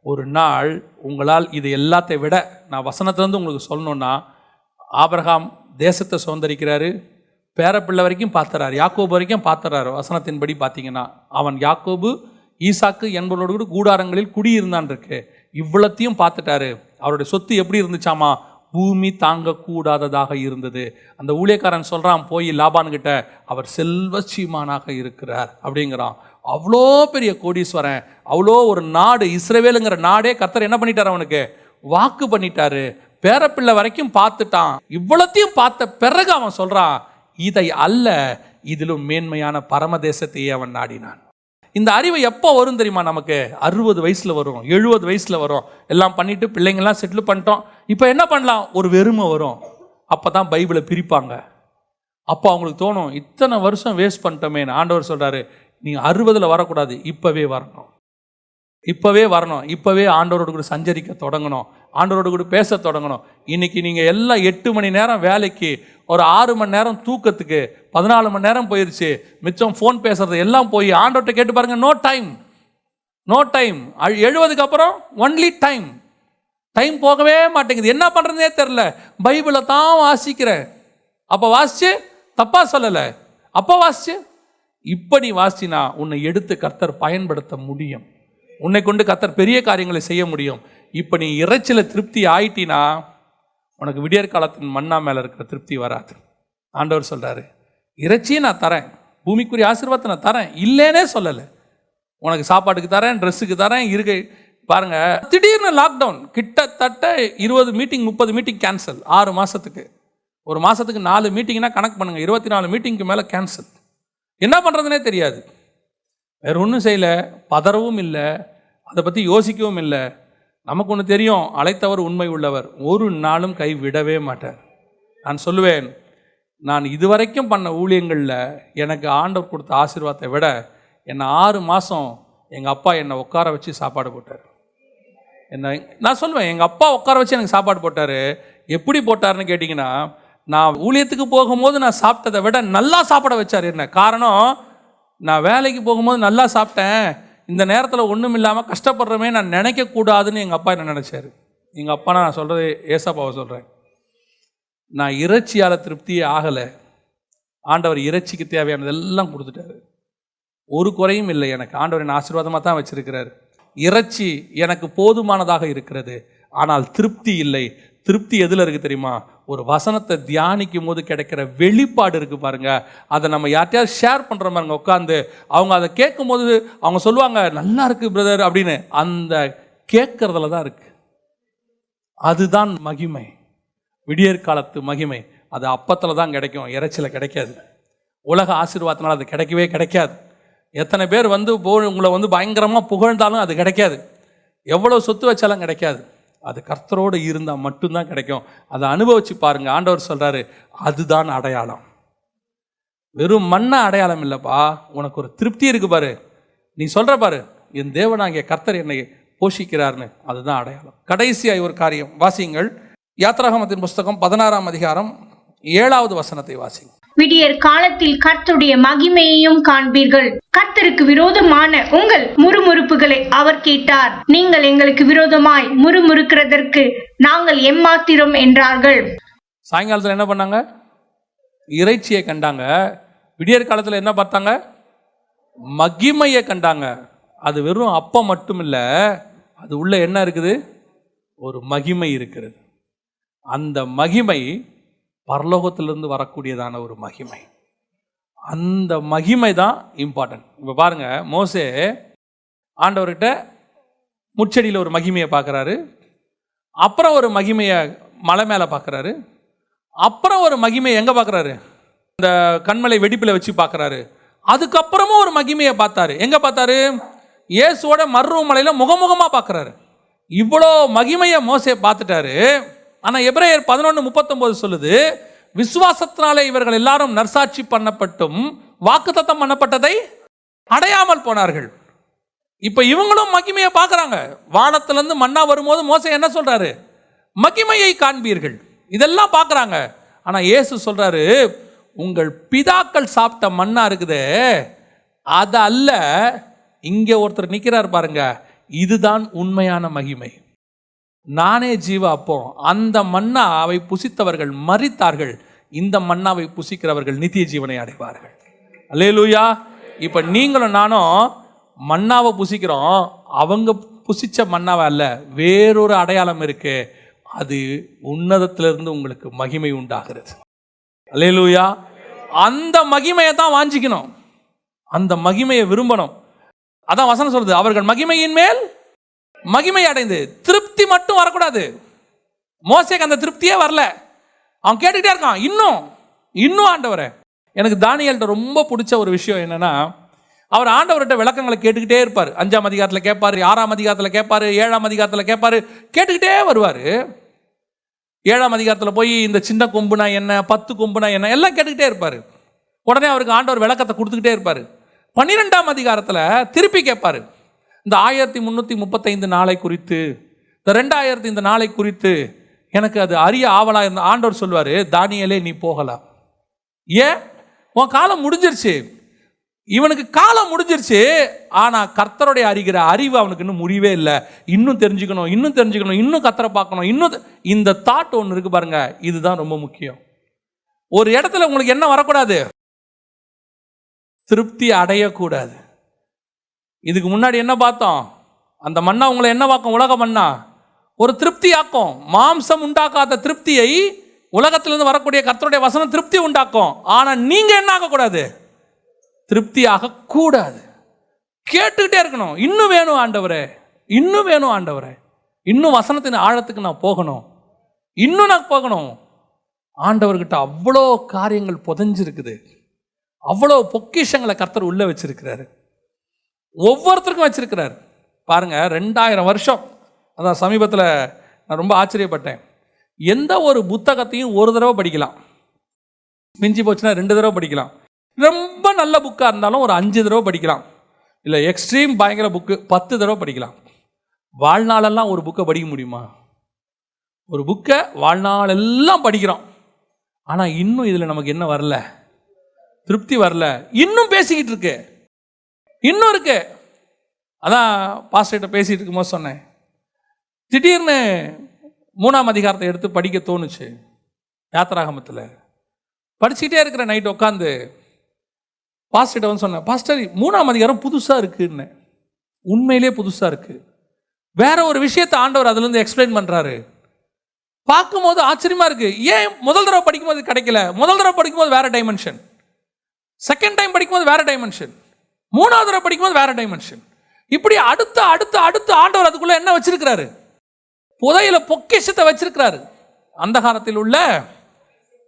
ஒரு நாள் உங்களால் இது எல்லாத்தை விட, நான் வசனத்துலேருந்து உங்களுக்கு சொல்லணுன்னா, ஆபிரகாம் தேசத்தை சுதந்தரிக்கிறாரு, பேரப்பிள்ளை வரைக்கும் பார்த்துறாரு, யாக்கோபு வரைக்கும் பார்த்துறாரு. வசனத்தின்படி பார்த்தீங்கன்னா அவன் யாக்கோபு ஈசாக்கு என்பவரோடு கூட கூடாரங்களில் குடியிருந்தான் இருக்கு. இவ்வளத்தையும் பார்த்துட்டாரு. அவருடைய சொத்து எப்படி இருந்துச்சாமா? பூமி தாங்கக்கூடாததாக இருந்தது. அந்த ஊழியக்காரன் சொல்கிறான் போய் லாபான்கிட்ட, அவர் செல்வ சீமானாக இருக்கிறார் அப்படிங்கிறான். அவ்வளோ பெரிய கோடீஸ்வரன், அவ்வளோ ஒரு நாடு இஸ்ரவேலுங்கிற நாடே கர்த்தர் என்ன பண்ணிட்டார்? அவனுக்கு வாக்கு பண்ணிட்டாரு. பேரப்பிள்ளை வரைக்கும் பார்த்துட்டான். இவ்வளத்தையும் பார்த்த பிறகு அவன் சொல்கிறான், இதை அல்ல, இதிலும் மேன்மையான பரமதேசத்தையே அவன் நாடினான். இந்த அறிவு எப்போ வரும் தெரியுமா? நமக்கு 60 வயசில் வரும், 70 வயசில் வரும். எல்லாம் பண்ணிட்டு பிள்ளைங்கள்லாம் செட்டில் பண்ணிட்டோம். இப்போ என்ன பண்ணலாம்? ஒரு வெறுமை வரும். அப்போ தான் பைபிளை பிரிப்பாங்க. அப்போ அவங்களுக்கு தோணும், இத்தனை வருஷம் வேஸ்ட் பண்ணிட்டோமேன்னு. ஆண்டவர் சொல்கிறாரு, நீங்கள் 60 வரக்கூடாது, இப்போவே வரணும், இப்போவே வரணும், இப்போவே ஆண்டவரோடு கூட சஞ்சரிக்க தொடங்கணும், ஆண்டவரோடு கூட பேச தொடங்கணும். இன்றைக்கி நீங்கள் எல்லாம் 8 மணி நேரம் வேலைக்கு, ஒரு 6 மணி நேரம் தூக்கத்துக்கு, 14 மணி நேரம் போயிடுச்சு, மிச்சம் ஃபோன் பேசுறது எல்லாம் போய் ஆண்டவர்கிட்ட கேட்டு பாருங்கள். No time, no time. 70க்கு அப்புறம் ஒன்லி டைம். டைம் போகவே மாட்டேங்குது. என்ன பண்ணுறதுனே தெரில. பைபிளை தான் வாசிக்கிறேன். அப்போ வாசிச்சு தப்பாக சொல்லலை, அப்போ வாசிச்சு இப்போ நீ வாசினா உன்னை எடுத்து கர்த்தர் பயன்படுத்த முடியும். உன்னை கொண்டு கர்த்தர் பெரிய காரியங்களை செய்ய முடியும். இப்போ நீ இறைச்சியில் திருப்தி ஆயிட்டினா உனக்கு விடியற் காலத்தின் மண்ணா மேலே இருக்கிற திருப்தி வராது. ஆண்டவர் சொல்கிறாரு, இறைச்சியை நான் தரேன், பூமிக்குரிய ஆசீர்வாதத்தை நான் தரேன், இல்லைன்னே சொல்லலை. உனக்கு சாப்பாட்டுக்கு தரேன், ட்ரெஸ்ஸுக்கு தரேன், இருக்கை பாருங்க. திடீர்னு லாக்டவுன், கிட்டத்தட்ட 20 மீட்டிங் 30 மீட்டிங் கேன்சல். 6 மாதத்துக்கு, ஒரு மாதத்துக்கு 4 மீட்டிங்னா கணக்கு பண்ணுங்க, 24 மீட்டிங்க்கு மேலே கேன்சல். என்ன பண்ணுறதுனே தெரியாது. வேறு ஒன்றும் செய்யலை, பதறவும் இல்லை, அதை பற்றி யோசிக்கவும் இல்லை. நமக்கு ஒன்று தெரியும், அழைத்தவர் உண்மை உள்ளவர், ஒரு நாளும் கை விடவே மாட்டார். நான் சொல்லுவேன், நான் இதுவரைக்கும் பண்ண ஊழியங்களில் எனக்கு ஆண்டவர் கொடுத்த ஆசீர்வாதத்தை விட என்னை 6 மாதம் எங்கள் அப்பா என்னை உட்கார வச்சு சாப்பாடு போட்டார். நான் சொல்லுவேன், எங்கள் அப்பா உட்கார வச்சு எனக்கு சாப்பாடு போட்டார். எப்படி போட்டார்னு கேட்டிங்கன்னா, நான் ஊழியத்துக்கு போகும்போது நான் சாப்பிட்டதை விட நல்லா சாப்பிட வச்சார். என்ன காரணம்? நான் வேலைக்கு போகும்போது நல்லா சாப்பிட்டேன், இந்த நேரத்தில் ஒன்றும் இல்லாமல் கஷ்டப்படுறமே நான் நினைக்கக்கூடாதுன்னு எங்கள் அப்பா என்ன நினச்சார். எங்கள் அப்பா, நான் சொல்கிறது ஏசப்பாவை சொல்கிறேன், நான் இறைச்சியால் திருப்தியே ஆகலை. ஆண்டவர் இறைச்சிக்கு தேவையானதெல்லாம் கொடுத்துட்டாரு, ஒரு குறையும் இல்லை. எனக்கு ஆண்டவர் என்ன ஆசீர்வாதமாக தான் வச்சிருக்கிறார். இறைச்சி எனக்கு போதுமானதாக இருக்கிறது, ஆனால் திருப்தி இல்லை. திருப்தி எதில் இருக்குது தெரியுமா? ஒரு வசனத்தை தியானிக்கும் போது கிடைக்கிற வெளிப்பாடு இருக்குது பாருங்க, அதை நம்ம யார்ட்டையாவது ஷேர் பண்ணுற பாருங்க உட்காந்து. அவங்க அதை கேட்கும் போது அவங்க சொல்லுவாங்க, நல்லா இருக்குது பிரதர் அப்படின்னு. அந்த கேட்கறதுல தான் இருக்குது. அதுதான் மகிமை, விடியற் காலத்து மகிமை. அது அப்பத்தில் தான் கிடைக்கும், இறைச்சியில் கிடைக்காது. உலக ஆசீர்வாதத்தினால அது கிடைக்கவே கிடைக்காது. எத்தனை பேர் உங்களை பயங்கரமாக புகழ்ந்தாலும் அது கிடைக்காது. எவ்வளோ சொத்து வச்சாலும் கிடைக்காது. அது கர்த்தரோடு இருந்தால் மட்டும்தான் கிடைக்கும். அதை அனுபவிச்சு பாருங்க. ஆண்டவர் சொல்கிறாரு, அதுதான் அடையாளம். வெறும் மண்ண அடையாளம் இல்லைப்பா, உனக்கு ஒரு திருப்தி இருக்கு பாரு. நீ சொல்கிற பாரு, என் தேவனாகிய கர்த்தர் என்னை போஷிக்கிறார்னு, அதுதான் அடையாளம். கடைசியாய் ஒரு காரியம் வாசியுங்கள். யாத்ராகமத்தின் புஸ்தகம் 16ஆம் அதிகாரம் 7வது வசனத்தை வாசிங்க. விடியற் காலத்தில் கர்த்தருடைய மகிமையையும் காண்பீர்கள். கர்த்தருக்கு விரோதமான உங்கள் முறுமுறுப்புகளை அவர் கேட்டார். நீங்கள் எங்களுக்கு விரோதமாய் முறுமுறுக்கிறதற்கு நாங்கள் எம்மாத்திரம் என்றார்கள். சாயங்காலத்தில் என்ன பண்ணாங்க? இறைச்சியை கண்டாங்க. விடியற் காலத்தில் என்ன பார்த்தாங்க? மகிமையை கண்டாங்க. அது வெறும் அப்பம் மட்டும் இல்லை, அது உள்ள என்ன இருக்குது? ஒரு மகிமை இருக்கிறது. அந்த மகிமை பரலோகத்திலிருந்து வரக்கூடியதான ஒரு மகிமை. அந்த மகிமை தான் இம்பார்ட்டன்ட். இப்போ பாருங்க, மோசே ஆண்டவர்கிட்ட முச்செடியில் ஒரு மகிமையை பார்க்குறாரு, அப்புறம் ஒரு மகிமையை மலை மேலே பார்க்குறாரு, அப்புறம் ஒரு மகிமையை எங்கே பார்க்குறாரு? இந்த கண்மலை வெடிப்பில் வச்சு பார்க்குறாரு. அதுக்கப்புறமும் ஒரு மகிமையை பார்த்தாரு. எங்கே பார்த்தாரு? இயேசுவோட மர்ருவ மலையில் முகமுகமாக பார்க்குறாரு. இவ்வளோ மகிமையை மோசே பார்த்துட்டாரு. ஆனால் எபிரேயர் 11:39 சொல்லுது, விசுவாசத்தினாலே இவர்கள் எல்லாரும் நற்சாட்சி பண்ணப்பட்டும் வாக்குத்தத்தம் பண்ணப்பட்டதை அடையாமல் போனார்கள். இப்போ இவங்களும் மகிமையை பார்க்குறாங்க. வானத்திலேருந்து மன்னா வரும்போது மோசே என்ன சொல்கிறாரு? மகிமையை காண்பீர்கள். இதெல்லாம் பார்க்குறாங்க. ஆனால் இயேசு சொல்கிறாரு, உங்கள் பிதாக்கள் சாப்பிட்ட மன்னா இருக்குதே, அது அல்ல. இங்கே ஒருத்தர் நிற்கிறார் பாருங்க, இதுதான் உண்மையான மகிமை. நானே ஜீவ அப்பம், அந்த மன்னாவை புசித்தவர்கள் மரித்தார்கள், இந்த மன்னாவை புசிக்கிறவர்கள் நித்திய ஜீவனை அடைவார்கள். அல்லேலூயா. இப்போ நீங்களும் நானும் மன்னாவை புசிக்கிறோம், அவங்க புசிச்ச மன்னாவை அல்ல, வேறொரு அடையாளம் இருக்கு. அது உன்னதத்திலிருந்து உங்களுக்கு மகிமை உண்டாகிறது. அல்லேலூயா. அந்த மகிமையை தான் வாஞ்சிக்கணும், அந்த மகிமையை விரும்பணும். அதான் வசனம் சொல்றது, அவர்கள் மகிமையின் மேல் மகிமை அடைந்து. திருப்தி மட்டும் வரக்கூடாது. மோசேக்கு அந்த திருப்தியே வரல. அவன் கேட்டுக்கிட்டே இருக்கான், இன்னும் இன்னும் ஆண்டவரே. எனக்கு தானியேல்கிட்ட ரொம்ப பிடிச்ச ஒரு விஷயம் என்னன்னா, அவர் ஆண்டவர்கிட்ட விளக்கங்களை கேட்டுக்கிட்டே இருப்பார். 5ஆம் அதிகாரத்தில் கேட்பார், 6ஆம் அதிகாரத்தில் கேட்பார், 7ஆம் அதிகாரத்தில் கேட்பார், கேட்டுக்கிட்டே வருவார். 7ஆம் அதிகாரத்தில் போய் இந்த சின்ன கொம்புனா என்ன, 10 கொம்புனா என்ன, எல்லாம் கேட்டுக்கிட்டே இருப்பார். உடனே அவருக்கு ஆண்டவர் விளக்கத்தை கொடுத்துக்கிட்டே இருப்பார். 12ஆம் அதிகாரத்தில் திருப்பி கேட்பார், இந்த 1335 நாளை குறித்து, இந்த 2000 இந்த நாளை குறித்து எனக்கு அது அறிய ஆவலாக இருந்த. ஆண்டவர் சொல்வார், தானியேலே நீ போகலாம். ஏன்? உன் காலம் முடிஞ்சிருச்சு. இவனுக்கு காலம் முடிஞ்சிருச்சு, ஆனால் கர்த்தருடைய அறிகிற அறிவு அவனுக்கு இன்னும் முடியவே இல்லை. இன்னும் தெரிஞ்சுக்கணும், இன்னும் தெரிஞ்சுக்கணும், இன்னும் கர்த்தரை பார்க்கணும், இன்னும் இந்த தாட் ஒன்று இருக்கு பாருங்க. இதுதான் ரொம்ப முக்கியம். ஒரு இடத்துல உங்களுக்கு என்ன வரக்கூடாது, திருப்தி அடையக்கூடாது. இதுக்கு முன்னாடி என்ன பார்த்தோம், அந்த மன்னா உங்களை என்ன பார்க்கும், உலக மன்னா ஒரு திருப்தி ஆக்கும். மாம்சம் உண்டாக்காத திருப்தியை உலகத்திலிருந்து வரக்கூடிய கர்த்தருடைய வசனம் திருப்தி உண்டாக்கும். ஆனால் நீங்க என்ன ஆகக்கூடாது, திருப்தி ஆகக்கூடாது. கேட்டுக்கிட்டே இருக்கணும், இன்னும் வேணும் ஆண்டவரே, இன்னும் வேணும் ஆண்டவரே, இன்னும் வசனத்தின் ஆழத்துக்கு நான் போகணும், இன்னும் நான் போகணும். ஆண்டவர்கிட்ட அவ்வளோ காரியங்கள் புதைஞ்சிருக்குது, அவ்வளோ பொக்கிஷங்களை கர்த்தர் உள்ள வச்சிருக்கிறாரு, ஒவ்வொருத்தருக்கும் வச்சிருக்கிறார். பாருங்க, 2000 வருஷம். அதான் சமீபத்தில் நான் ரொம்ப ஆச்சரியப்பட்டேன். எந்த ஒரு புத்தகத்தையும் ஒரு தடவை படிக்கலாம், மிஞ்சி போச்சுன்னா 2 தடவை படிக்கலாம். ரொம்ப நல்ல புக்காக இருந்தாலும் ஒரு 5 தடவை படிக்கலாம். இல்லை எக்ஸ்ட்ரீம் பயங்கர புக்கு 10 தடவை படிக்கலாம். வாழ்நாளெல்லாம் ஒரு புக்கை படிக்க முடியுமா? ஒரு புக்கை வாழ்நாளெல்லாம் படிக்கிறோம், ஆனால் இன்னும் இதில் நமக்கு என்ன வரல, திருப்தி வரல. இன்னும் பேசிக்கிட்டு இருக்கு, இன்னும் இருக்கு. அதான் பாஸ்டர்கிட்ட பேசிகிட்டு இருக்கும்போது சொன்னேன், திடீர்னு 3ஆம் அதிகாரத்தை எடுத்து படிக்க தோணுச்சு. யாத்திராகமத்தில் படிச்சுக்கிட்டே இருக்கிற நைட் உட்காந்து பாஸ்டர்கிட்ட வந்து சொன்னேன், பாஸ்டர் 3ஆம் அதிகாரம் புதுசாக இருக்குன்னு. உண்மையிலே புதுசாக இருக்குது. வேற ஒரு விஷயத்தை ஆண்டவர் அதுலேருந்து எக்ஸ்பிளைன் பண்ணுறாரு. பார்க்கும்போது ஆச்சரியமாக இருக்குது. ஏன் முதல் தடவை படிக்கும்போது கிடைக்கல? முதல் தடவை படிக்கும்போது வேற டைமென்ஷன், செகண்ட் டைம் படிக்கும்போது வேற டைமென்ஷன், 3ஆவது தடவை படிக்கும்போது வேற டைமென்ஷன். இப்படி அடுத்து அடுத்து அடுத்து ஆண்டவர் அதுக்குள்ள என்ன வச்சிருக்கிறாரு, புதையில பொக்கிஷத்தை வச்சிருக்கிறாரு. அந்தகாரத்தில் உள்ள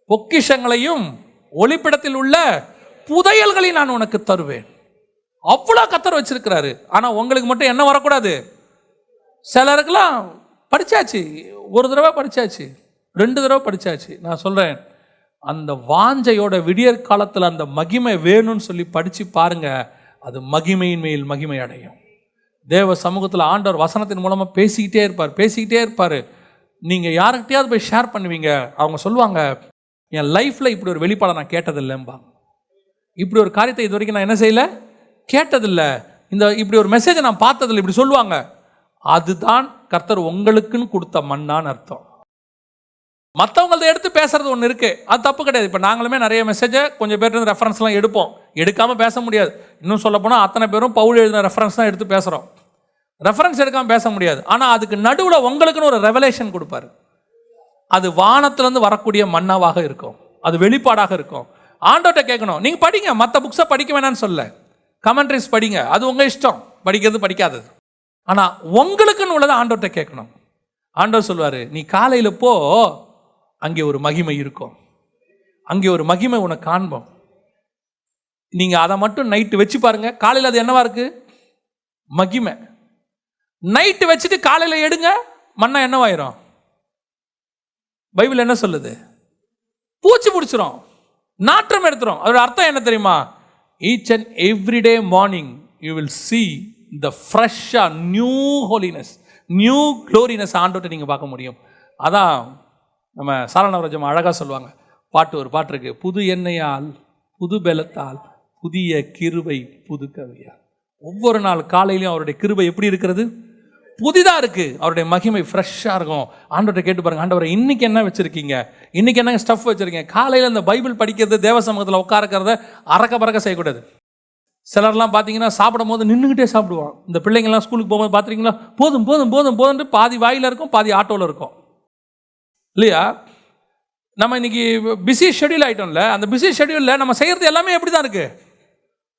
பொக்கிஷங்களையும் ஒளிப்பிடத்தில் உள்ள புதையல்களையும் நான் உனக்கு தருவேன். அவ்வளோ கர்த்தர் வச்சிருக்கிறாரு. ஆனா உங்களுக்கு மட்டும் என்ன வரக்கூடாது, சிலருக்கெல்லாம் படிச்சாச்சு, ஒரு தடவை படிச்சாச்சு, 2 தடவை படிச்சாச்சு. நான் சொல்றேன், அந்த வாஞ்சையோட விடியற் காலத்தில் அந்த மகிமை வேணும்னு சொல்லி படிச்சு பாருங்க, அது மகிமையின் மேல் மகிமை அடையும். தேவ சமூகத்தில் ஆண்டவர் வசனத்தின் மூலமாக பேசிக்கிட்டே இருப்பார். நீங்கள் யாருக்கிட்டையாவது போய் ஷேர் பண்ணுவீங்க, அவங்க சொல்லுவாங்க, என் லைஃப்பில் இப்படி ஒரு வெளிப்பாடை நான் கேட்டதில்லைம்பாங்க. இப்படி ஒரு காரியத்தை இது வரைக்கும் நான் என்ன செய்யலை, கேட்டதில்லை, இப்படி ஒரு மெசேஜை நான் பார்த்ததில்லை, இப்படி சொல்லுவாங்க. அதுதான் கர்த்தர் உங்களுக்குன்னு கொடுத்த மன்னான்னு அர்த்தம். மற்றவங்களத எடுத்து பேசுறது ஒன்று இருக்கு, அது தப்பு கிடையாது. இப்போ நாங்களுமே நிறைய மெசேஜை கொஞ்சம் பேர் ரெஃபரன்ஸ்லாம் எடுப்போம், எடுக்காமல் பேச முடியாது. இன்னும் சொல்ல போனால் அத்தனை பேரும் பவுல் எழுதின ரெஃபரன்ஸ் தான் எடுத்து பேசுகிறோம். ரெஃபரன்ஸ் எடுக்காமல் பேச முடியாது. ஆனால் அதுக்கு நடுவில் உங்களுக்குன்னு ஒரு ரெவலேஷன் கொடுப்பாரு. அது வானத்திலேருந்து வரக்கூடிய மன்னாவாக இருக்கும், அது வெளிப்பாடாக இருக்கும். ஆண்டவர்கிட்ட கேட்கணும். நீங்கள் படிங்க, மற்ற புக்ஸை படிக்க வேணான்னு சொல்ல, கமெண்ட்ரிஸ் படிங்க, அது உங்கள் இஷ்டம், படிக்கிறது படிக்காதது. ஆனால் உங்களுக்குன்னு உள்ளதை ஆண்டவர்கிட்ட கேட்கணும். ஆண்டவர் சொல்வார், நீ காலையில் போ, அங்கே ஒரு மகிமை இருக்கும், அங்கே ஒரு மகிமை உனக்கு காண்போம். நீங்கள் அதை மட்டும் நைட்டு வச்சு பாருங்க, காலையில் அது என்னவா இருக்கு, மகிமை. நைட்டு வச்சுட்டு காலையில் எடுங்க, மண்ணா என்னவாயிரும்? பைபிள் என்ன சொல்லுது? பூச்சி பிடிச்சிரும், நாற்றம் எடுத்துரும். அதோட அர்த்தம் என்ன தெரியுமா? Each and every day morning you will see the ஃப்ரெஷ்ஷாக நியூ ஹோலினஸ், நியூ க்ளோரினஸ் ஆண்டோட்ட நீங்கள் பார்க்க முடியும். அதான் நம்ம சாரணவராஜம் அழகாக சொல்லுவாங்க, ஒரு பாட்டு இருக்கு, புது எண்ணெயால் புது பலத்தால் புதிய கிருபை புது கவியால். ஒவ்வொரு நாள் காலையிலையும் அவருடைய கிருபை எப்படி இருக்கிறது? புதிதாக இருக்குது. அவருடைய மகிமை ஃப்ரெஷ்ஷாக இருக்கும். ஆண்டவர்கிட்ட கேட்டு பாருங்க, ஆண்டவரை இன்னைக்கு என்ன வச்சுருக்கீங்க, இன்னைக்கு என்ன ஸ்டஃப் வச்சுருக்கீங்க. காலையில் இந்த பைபிள் படிக்கிறது, தேவ சமூகத்தில் உட்காருக்கிறத அறக்க பறக்க செய்யக்கூடாது. சிலர்லாம் பார்த்தீங்கன்னா சாப்பிடும் போது நின்றுக்கிட்டே சாப்பிடுவான். இந்த பிள்ளைங்கள்லாம் ஸ்கூலுக்கு போகும்போது பார்த்துருக்கீங்களா, போதும் போதும் போதும் போதும்ட்டு பாதி வாயில் இருக்கும், பாதி ஆட்டோவில் இருக்கும் இல்லையா? நம்ம இன்னைக்கு பிஸி ஷெட்யூல் ஆகிட்டோம்ல, அந்த பிஸி ஷெட்யூலில் நம்ம செய்கிறது எல்லாமே எப்படி தான் இருக்குது,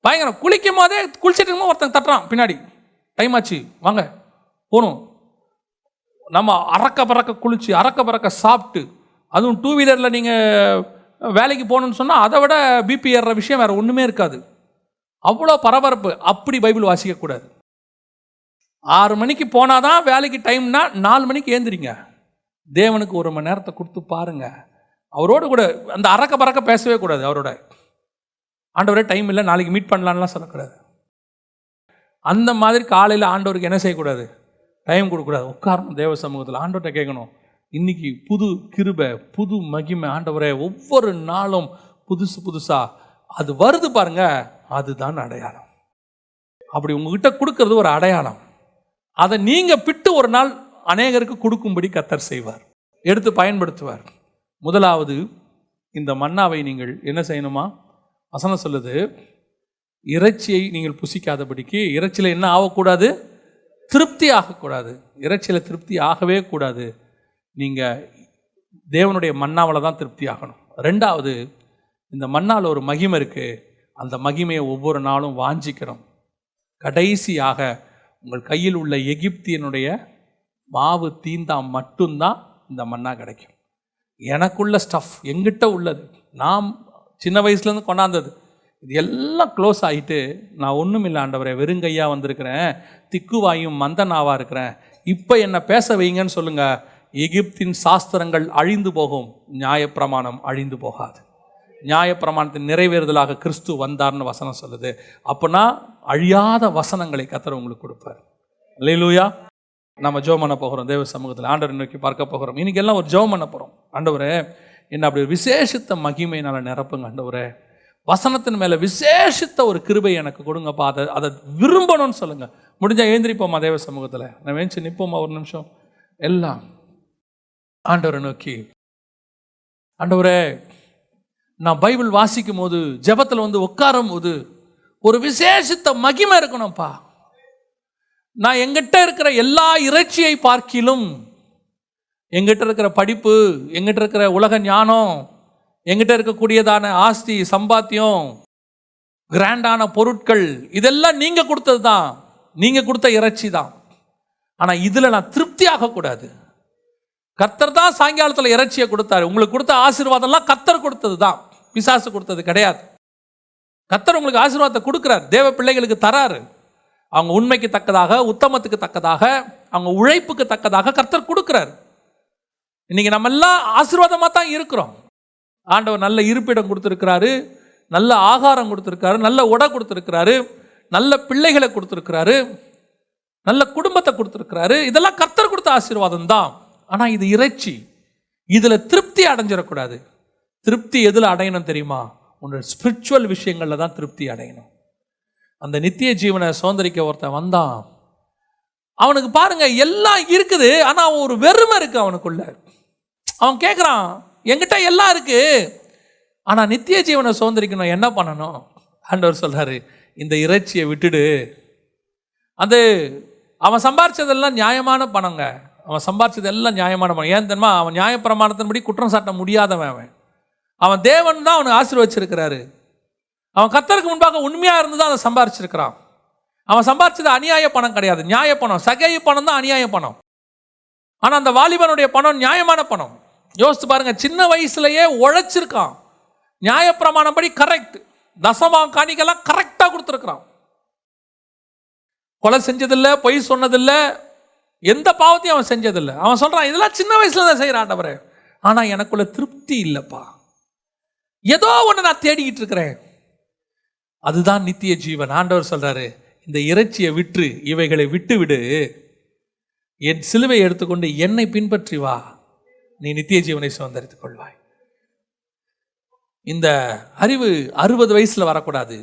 பயங்கரம். குளிக்கும் போதே குளிச்சுட்டு இருக்கும்போது ஒருத்தன் தட்டுறான் பின்னாடி, டைம் ஆச்சு வாங்க போகணும். நம்ம அறக்க பறக்க குளிச்சு அறக்க பறக்க சாப்பிட்டு, அதுவும் 2 வீலரில் நீங்கள் வேலைக்கு போகணுன்னு சொன்னால் அதை விட பிபி ஏறுற விஷயம் வேறு ஒன்றுமே இருக்காது. அவ்வளோ பரபரப்பு. அப்படி பைபிள் வாசிக்கக்கூடாது. 6 மணிக்கு போனால் தான் வேலைக்கு டைம்னா 4 மணிக்கு ஏந்திரிங்க. தேவனுக்கு 1 மணி நேரத்தை கொடுத்து பாருங்க. அவரோடு கூட அந்த அறக்க பறக்க பேசவே கூடாது. அவரோட ஆண்டவரே டைம் இல்லை நாளைக்கு மீட் பண்ணலான்லாம் சொல்லக்கூடாது. அந்த மாதிரி காலையில் ஆண்டவருக்கு என்ன செய்யக்கூடாது, டைம் கொடுக்கக்கூடாது. உட்காரணும் தேவ சமூகத்தில், ஆண்டவர்கிட்ட கேட்கணும், இன்னைக்கு புது கிருபை, புது மகிமை ஆண்டவரே, ஒவ்வொரு நாளும் புதுசு புதுசாக அது வருது பாருங்க, அதுதான் அடையாளம். அப்படி உங்ககிட்ட கொடுக்கறது ஒரு அடையாளம். அதை நீங்கள் பிட்டு ஒரு நாள் அநேகருக்கு கொடுக்கும்படி கர்த்தர் செய்வார், எடுத்து பயன்படுத்துவார். முதலாவது, இந்த மன்னாவை நீங்கள் என்ன செய்யணுமா, வசனம் சொல்லுது, இறைச்சியை நீங்கள் புசிக்காதபடிக்கு. இறைச்சியில் என்ன ஆகக்கூடாது, திருப்தி ஆகக்கூடாது. இறைச்சியில் திருப்தி ஆகவே கூடாது. நீங்கள் தேவனுடைய மன்னாவில் தான் திருப்தி ஆகணும். 2வது, இந்த மன்னாவில் ஒரு மகிமை இருக்குது, அந்த மகிமையை ஒவ்வொரு நாளும் வாஞ்சிக்கிறோம். கடைசியாக, உங்கள் கையில் உள்ள எகிப்தியனுடைய மாவு தீந்தா மட்டும்தான் இந்த மன்னா கிடைக்கும். எனக்குள்ள ஸ்டஃப் எங்கிட்ட உள்ளது, நாம் சின்ன வயசுலேருந்து கொண்டாந்தது, இது எல்லாம் க்ளோஸ் ஆகிட்டு நான் ஒன்றும் இல்லை ஆண்டவரே, வெறுங்கையாக வந்திருக்கிறேன், திக்குவாயும் மந்தனாவாக இருக்கிறேன், இப்போ என்னை பேச வைங்கன்னு சொல்லுங்கள். எகிப்தின் சாஸ்திரங்கள் அழிந்து போகும், நியாயப்பிரமாணம் அழிந்து போகாது. நியாயப்பிரமாணத்தின் நிறைவேறுதலாக கிறிஸ்து வந்தார்னு வசனம் சொல்லுது. அப்போனா அழியாத வசனங்களை கர்த்தர் உங்களுக்கு கொடுப்பார். அல்லேலூயா. நம்ம ஜெபம் பண்ண போகிறோம் தேவ சமூகத்தில், ஆண்டவரை நோக்கி பார்க்க போகிறோம். இன்றைக்கி எல்லாம் ஒரு ஜெபம் பண்ண போகிறோம். ஆண்டவரே, என்ன அப்படி ஒரு விசேஷித்த மகிமையினால் நிரப்புங்க ஆண்டவரே. வசனத்தின் மேலே விசேஷித்த ஒரு கிருபை எனக்கு கொடுங்கப்பா. அதை விரும்பணும்னு சொல்லுங்கள். முடிஞ்சால் எழுந்திரிப்போமா தேவ சமூகத்தில், நான் வேணுச்சு நிற்போமா ஒரு நிமிஷம் எல்லாம் ஆண்டவரை நோக்கி. ஆண்டவரே, நான் பைபிள் வாசிக்கும் போது, ஜெபத்தில் வந்து உட்காரும் போது ஒரு விசேஷித்த மகிமை இருக்கணும்ப்பா. நான் எங்கிட்ட இருக்கிற எல்லா இறைச்சியை பார்க்கிலும், எங்கிட்ட இருக்கிற படிப்பு, எங்கிட்ட இருக்கிற உலக ஞானம், எங்கிட்ட இருக்கக்கூடியதான ஆஸ்தி சம்பாத்தியம், கிராண்டான பொருட்கள், இதெல்லாம் நீங்கள் கொடுத்தது தான், நீங்கள் கொடுத்த இறைச்சி தான். ஆனால் இதில் நான் திருப்தி ஆகக்கூடாது. கர்த்தர் தான் சாயங்காலத்தில் இறைச்சியை கொடுத்தாரு. உங்களுக்கு கொடுத்த ஆசீர்வாதம்லாம் கர்த்தர் கொடுத்தது தான், பிசாசு கொடுத்தது கிடையாது. கர்த்தர் உங்களுக்கு ஆசீர்வாதத்தை கொடுக்குறார், தேவ பிள்ளைகளுக்கு தராரு. அவங்க உண்மைக்கு தக்கதாக, உத்தமத்துக்கு தக்கதாக, அவங்க உழைப்புக்கு தக்கதாக கர்த்தர் கொடுக்குறாரு. இன்னைக்கு நம்ம எல்லாம் ஆசீர்வாதமாக தான் இருக்கிறோம். ஆண்டவர் நல்ல இருப்பிடம் கொடுத்துருக்கிறாரு, நல்ல ஆகாரம் கொடுத்துருக்காரு, நல்ல உடை கொடுத்துருக்கிறாரு, நல்ல பிள்ளைகளை கொடுத்துருக்கிறாரு, நல்ல குடும்பத்தை கொடுத்துருக்கிறாரு. இதெல்லாம் கர்த்தர் கொடுத்த ஆசீர்வாதம் தான். ஆனால் இது இறைச்சி, இதில் திருப்தி அடைஞ்சிடக்கூடாது. திருப்தி எதில் அடையணும் தெரியுமா? உன்னோட ஸ்பிரிச்சுவல் விஷயங்களில் தான் திருப்தி அடையணும். அந்த நித்திய ஜீவனை சுதந்திரிக்க ஒருத்தன் வந்தான், அவனுக்கு பாருங்க எல்லாம் இருக்குது, ஆனால் அவன் ஒரு வெறுமை இருக்கு அவனுக்குள்ள. அவன் கேட்குறான், என்கிட்ட எல்லாம் இருக்கு, ஆனால் நித்திய ஜீவனை சுதந்திரிக்கணும், என்ன பண்ணணும்? ஆண்டவர் சொல்றாரு, இந்த இறைச்சியை விட்டுடு. அது அவன் சம்பாரிச்சதெல்லாம் நியாயமான பணங்க, அவன் சம்பாரிச்சதெல்லாம் நியாயமான பணம். ஏன் தெரியுமா? அவன் நியாயப்பிரமாணத்தின்படி குற்றம் சாட்ட முடியாதவன். அவன் தேவன் தான் அவனுக்கு ஆசீர்வச்சிருக்கிறாரு. அவன் கர்த்தருக்கு முன்பாக உண்மையாக இருந்து தான் அதை சம்பாரிச்சிருக்கிறான். அவன் சம்பாரிச்சது அநியாய பணம் கிடையாது, நியாய பணம். சகை பணம் தான் அநியாய பணம். ஆனால் அந்த வாலிபனுடைய பணம் நியாயமான பணம். யோசித்து பாருங்க, சின்ன வயசுலயே உழைச்சிருக்கான், நியாயப்பிரமாணம் படி கரெக்ட், தசமாம் காணிக்கெல்லாம் கரெக்டாக கொடுத்துருக்கிறான். கொலை செஞ்சதில்லை, பொய் சொன்னதில்லை, எந்த பாவத்தையும் அவன் செஞ்சதில்லை. அவன் சொல்றான், இதெல்லாம் சின்ன வயசுல தான் செய்கிறான் ஆண்டவரே, ஆனால் எனக்குள்ள திருப்தி இல்லைப்பா, ஏதோ ஒன்று நான் தேடிக்கிட்டு இருக்கிறேன். அதுதான் நித்திய ஜீவன். ஆண்டவர் சொல்றாரு, இந்த இறைச்சியை விற்று இவைகளை விட்டு விடு, என் சிலுவை எடுத்துக்கொண்டு என்னை பின்பற்றி வா, நீ நித்திய ஜீவனை சுதந்தரித்துக் கொள்வாய். இந்த அறிவு 60 வயசுல வரக்கூடாது,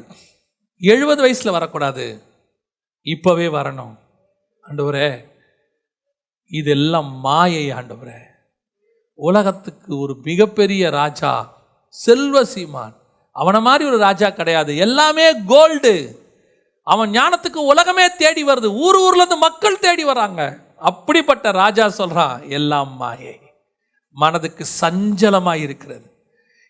70 வயசுல வரக்கூடாது, இப்பவே வரணும். ஆண்டவரே, இதெல்லாம் மாயை ஆண்டவரே. உலகத்துக்கு ஒரு மிகப்பெரிய ராஜா செல்வ சீமான், அவனை மாதிரி ஒரு ராஜா கிடையாது. எல்லாமே கோல்டு. அவன் ஞானத்துக்கு உலகமே தேடி வருது, ஊர்ல இருந்து மக்கள் தேடி வராங்க. அப்படிப்பட்ட ராஜா சொல்றான் எல்லாம் மாயை, மனதுக்கு சஞ்சலமா இருக்கிறது.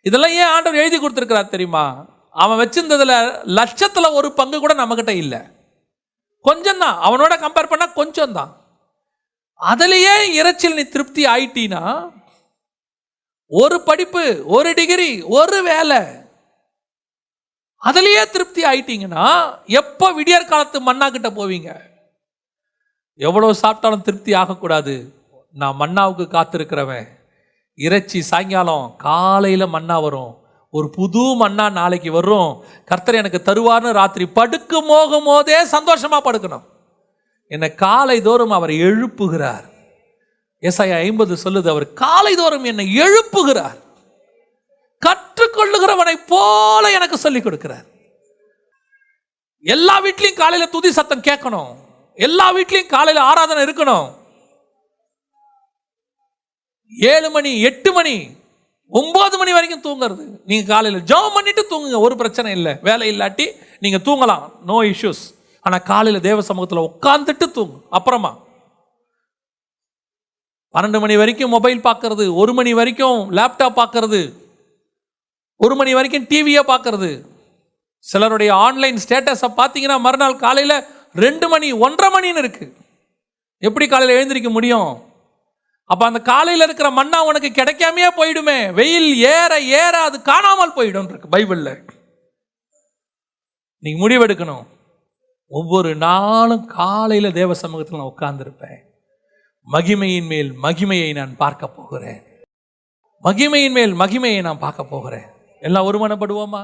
இதெல்லாம் ஏன் ஆண்டவர் எழுதி கொடுத்திருக்கிறார் தெரியுமா? அவன் வச்சிருந்ததுல லட்சத்துல ஒரு பங்கு கூட நம்மகிட்ட இல்லை, கொஞ்சம் தான். அவனோட கம்பேர் பண்ணா கொஞ்சம் தான். அதுலயே இறைச்சில் நீ திருப்தி ஆயிட்டீனா, ஒரு படிப்பு, ஒரு டிகிரி, ஒரு வேலை, அதுலயே திருப்தி ஆயிட்டீங்கன்னா எப்போ விடியற் காலத்து மன்னா கிட்ட போவீங்க? எவ்வளவு சாப்பிட்டாலும் திருப்தி ஆகக்கூடாது. நான் மன்னாவுக்கு காத்திருக்கிறவன். இறைச்சி சாயங்காலம், காலையில மன்னா வரும், ஒரு புது மன்னா நாளைக்கு வரும், கர்த்தர் எனக்கு தருவார்னு ராத்திரி படுக்கும் போகும் போதே சந்தோஷமா படுக்கணும். என்னை காலை தோறும் அவர் எழுப்புகிறார். ஏசாயா 50 சொல்லுது, அவர் காலை தோறும் என்னை எழுப்புகிறார், கற்றுக்கொள்ளுகிறவனை போல எனக்கு சொல்லிக் கொடுக்கிறார். எல்லா வீட்லையும் காலையில துதி சத்தம் கேட்கணும், எல்லா வீட்லையும் காலையில ஆராதனை இருக்கணும். 7 மணி 8 மணி 9 மணி வரைக்கும் தூங்குறது. நீங்க காலையில ஜெபம் பண்ணிட்டு தூங்குங்க, ஒரு பிரச்சனை இல்லை. வேலை இல்லாட்டி நீங்க தூங்கலாம், நோ இஷ்யூஸ். ஆனா காலையில தேவ சமூகத்தில் உட்கார்ந்துட்டு தூங்கு. அப்புறமா 12 மணி வரைக்கும் மொபைல் பார்க்கறது, 1 மணி வரைக்கும் லேப்டாப் பார்க்கறது, 1 மணி வரைக்கும் டிவியை பார்க்கறது. சிலருடைய ஆன்லைன் ஸ்டேட்டஸை பார்த்தீங்கன்னா மறுநாள் காலையில 2 மணி 1:30 மணின்னு இருக்கு. எப்படி காலையில் எழுந்திருக்க முடியும்? அப்ப அந்த காலையில் இருக்கிற மன்னா உனக்கு கிடைக்காமையே போயிடுமே. வெயில் ஏற ஏற அது காணாமல் போயிடும் இருக்கு பைபிள்ல. நீங்க முடிவெடுக்கணும். ஒவ்வொரு நாளும் காலையில தேவ சமூகத்தில் நான் உட்கார்ந்திருப்பேன். மகிமையின் மேல் மகிமையை நான் பார்க்க போகிறேன், மகிமையின் மேல் மகிமையை நான் பார்க்க போகிறேன். எல்லாம் ஒருமனப்படுவோமா?